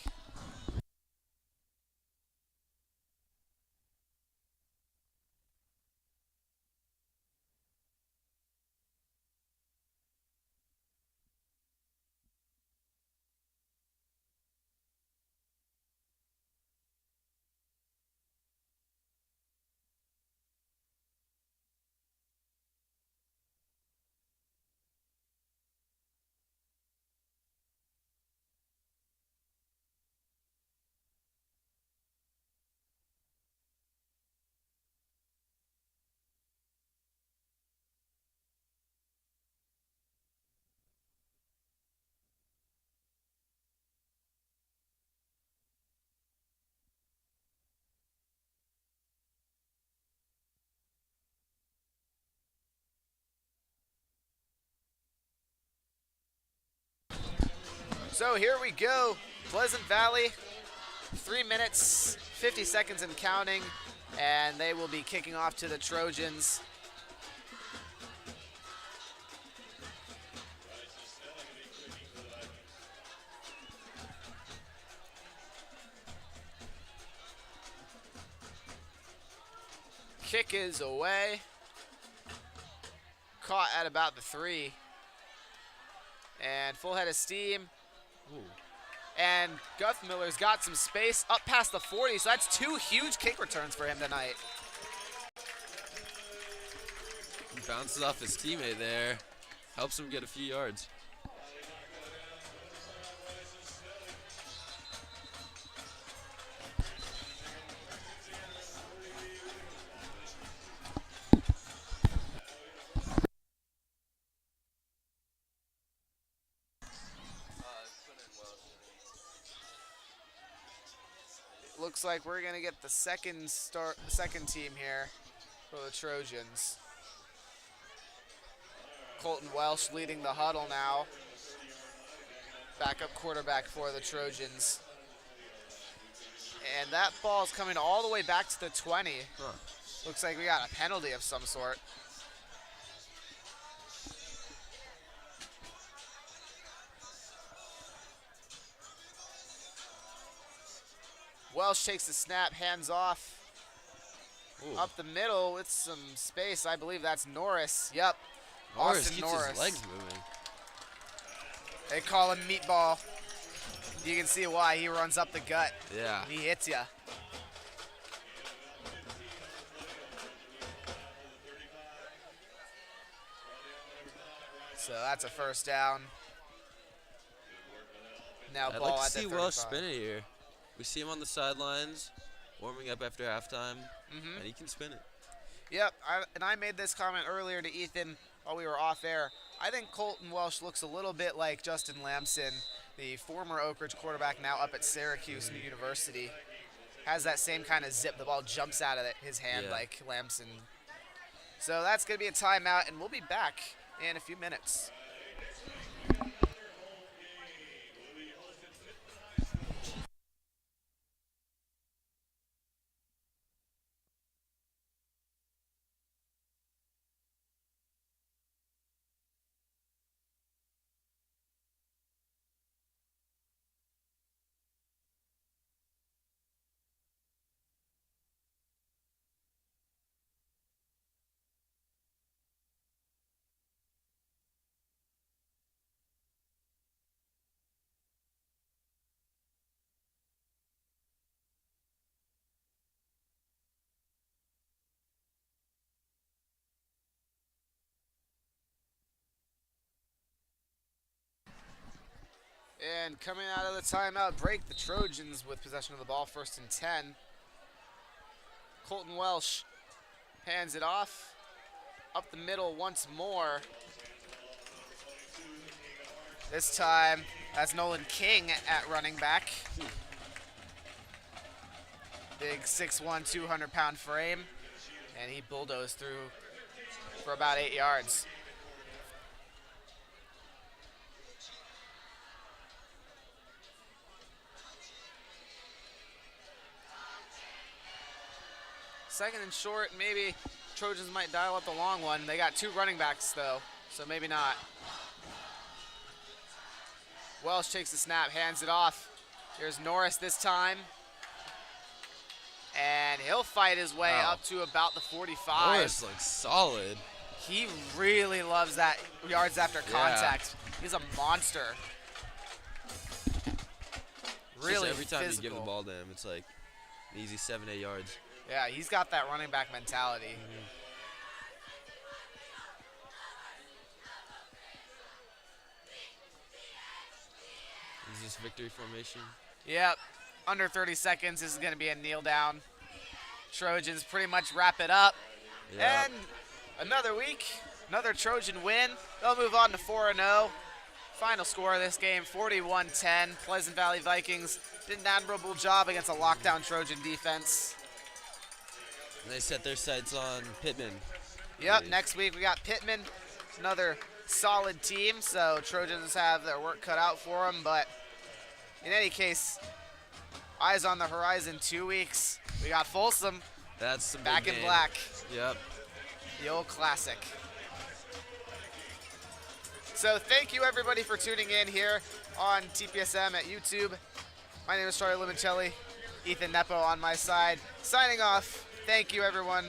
Speaker 1: So here we go, Pleasant Valley, 3 minutes, 50 seconds and counting, and they will be kicking off to the Trojans. Kick is away, caught at about the 3, and full head of steam.
Speaker 2: Ooh.
Speaker 1: And Guthmiller's got some space up past the 40, so that's 2 huge kick returns for him tonight.
Speaker 2: He bounces off his teammate there. Helps him get a few yards.
Speaker 1: Looks like we're gonna get the second team here for the Trojans. Colton Welsh leading the huddle now. Backup quarterback for the Trojans. And that ball's coming all the way back to the 20.
Speaker 2: Huh.
Speaker 1: Looks like we got a penalty of some sort. Welsh takes the snap, hands off.
Speaker 2: Ooh.
Speaker 1: Up the middle with some space. I believe that's Norris. Yep.
Speaker 2: Norris
Speaker 1: Austin
Speaker 2: keeps
Speaker 1: Norris.
Speaker 2: his legs moving.
Speaker 1: They call him Meatball. You can see why. He runs up the gut.
Speaker 2: Yeah.
Speaker 1: He hits ya. So that's a first down. Now
Speaker 2: I'd
Speaker 1: ball
Speaker 2: like to
Speaker 1: at the
Speaker 2: see
Speaker 1: 35.
Speaker 2: Welsh spin it here. We see him on the sidelines, warming up after halftime, and he can spin it.
Speaker 1: Yep, I made this comment earlier to Ethan while we were off air. I think Colton Welsh looks a little bit like Justin Lamson the former Oak Ridge quarterback, now up at Syracuse University, has that same kind of zip. The ball jumps out of his hand
Speaker 2: Yeah.
Speaker 1: like Lamson. So that's going to be a timeout, and we'll be back in a few minutes. And coming out of the timeout break, the Trojans with possession of the ball, 1st and 10. Colton Welsh hands it off. Up the middle once more. This time, that's Nolan King at running back. Big 6'1", 200-pound frame. And he bulldozed through for about 8 yards. Second and short, maybe Trojans might dial up the long one. They got 2 running backs, though, so maybe not. Welsh takes the snap, hands it off. Here's Norris this time. And he'll fight his way up to about the 45.
Speaker 2: Norris looks solid.
Speaker 1: He really loves that yards after contact. He's a monster. Really
Speaker 2: Just every time
Speaker 1: physical.
Speaker 2: you give the ball to him, it's like an easy 7-8 yards.
Speaker 1: Yeah, he's got that running back mentality.
Speaker 2: Is this victory formation?
Speaker 1: Yep. Under 30 seconds. This is going to be a kneel down. Trojans pretty much wrap it up.
Speaker 2: Yeah.
Speaker 1: And another week, another Trojan win. They'll move on to 4-0. Final score of this game, 41-10. Pleasant Valley Vikings did an admirable job against a lockdown Trojan defense.
Speaker 2: And they set their sights on Pittman.
Speaker 1: Yep, next week we got Pittman, another solid team, so Trojans have their work cut out for them, but in any case, eyes on the horizon, 2 weeks. We got Folsom
Speaker 2: That's some
Speaker 1: back
Speaker 2: big
Speaker 1: in
Speaker 2: game.
Speaker 1: black,
Speaker 2: Yep.
Speaker 1: the old classic. So thank you everybody for tuning in here on TPSM at YouTube. My name is Charlie Limoncelli, Ethan Nepo on my side. Signing off, thank you everyone,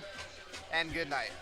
Speaker 1: and good night.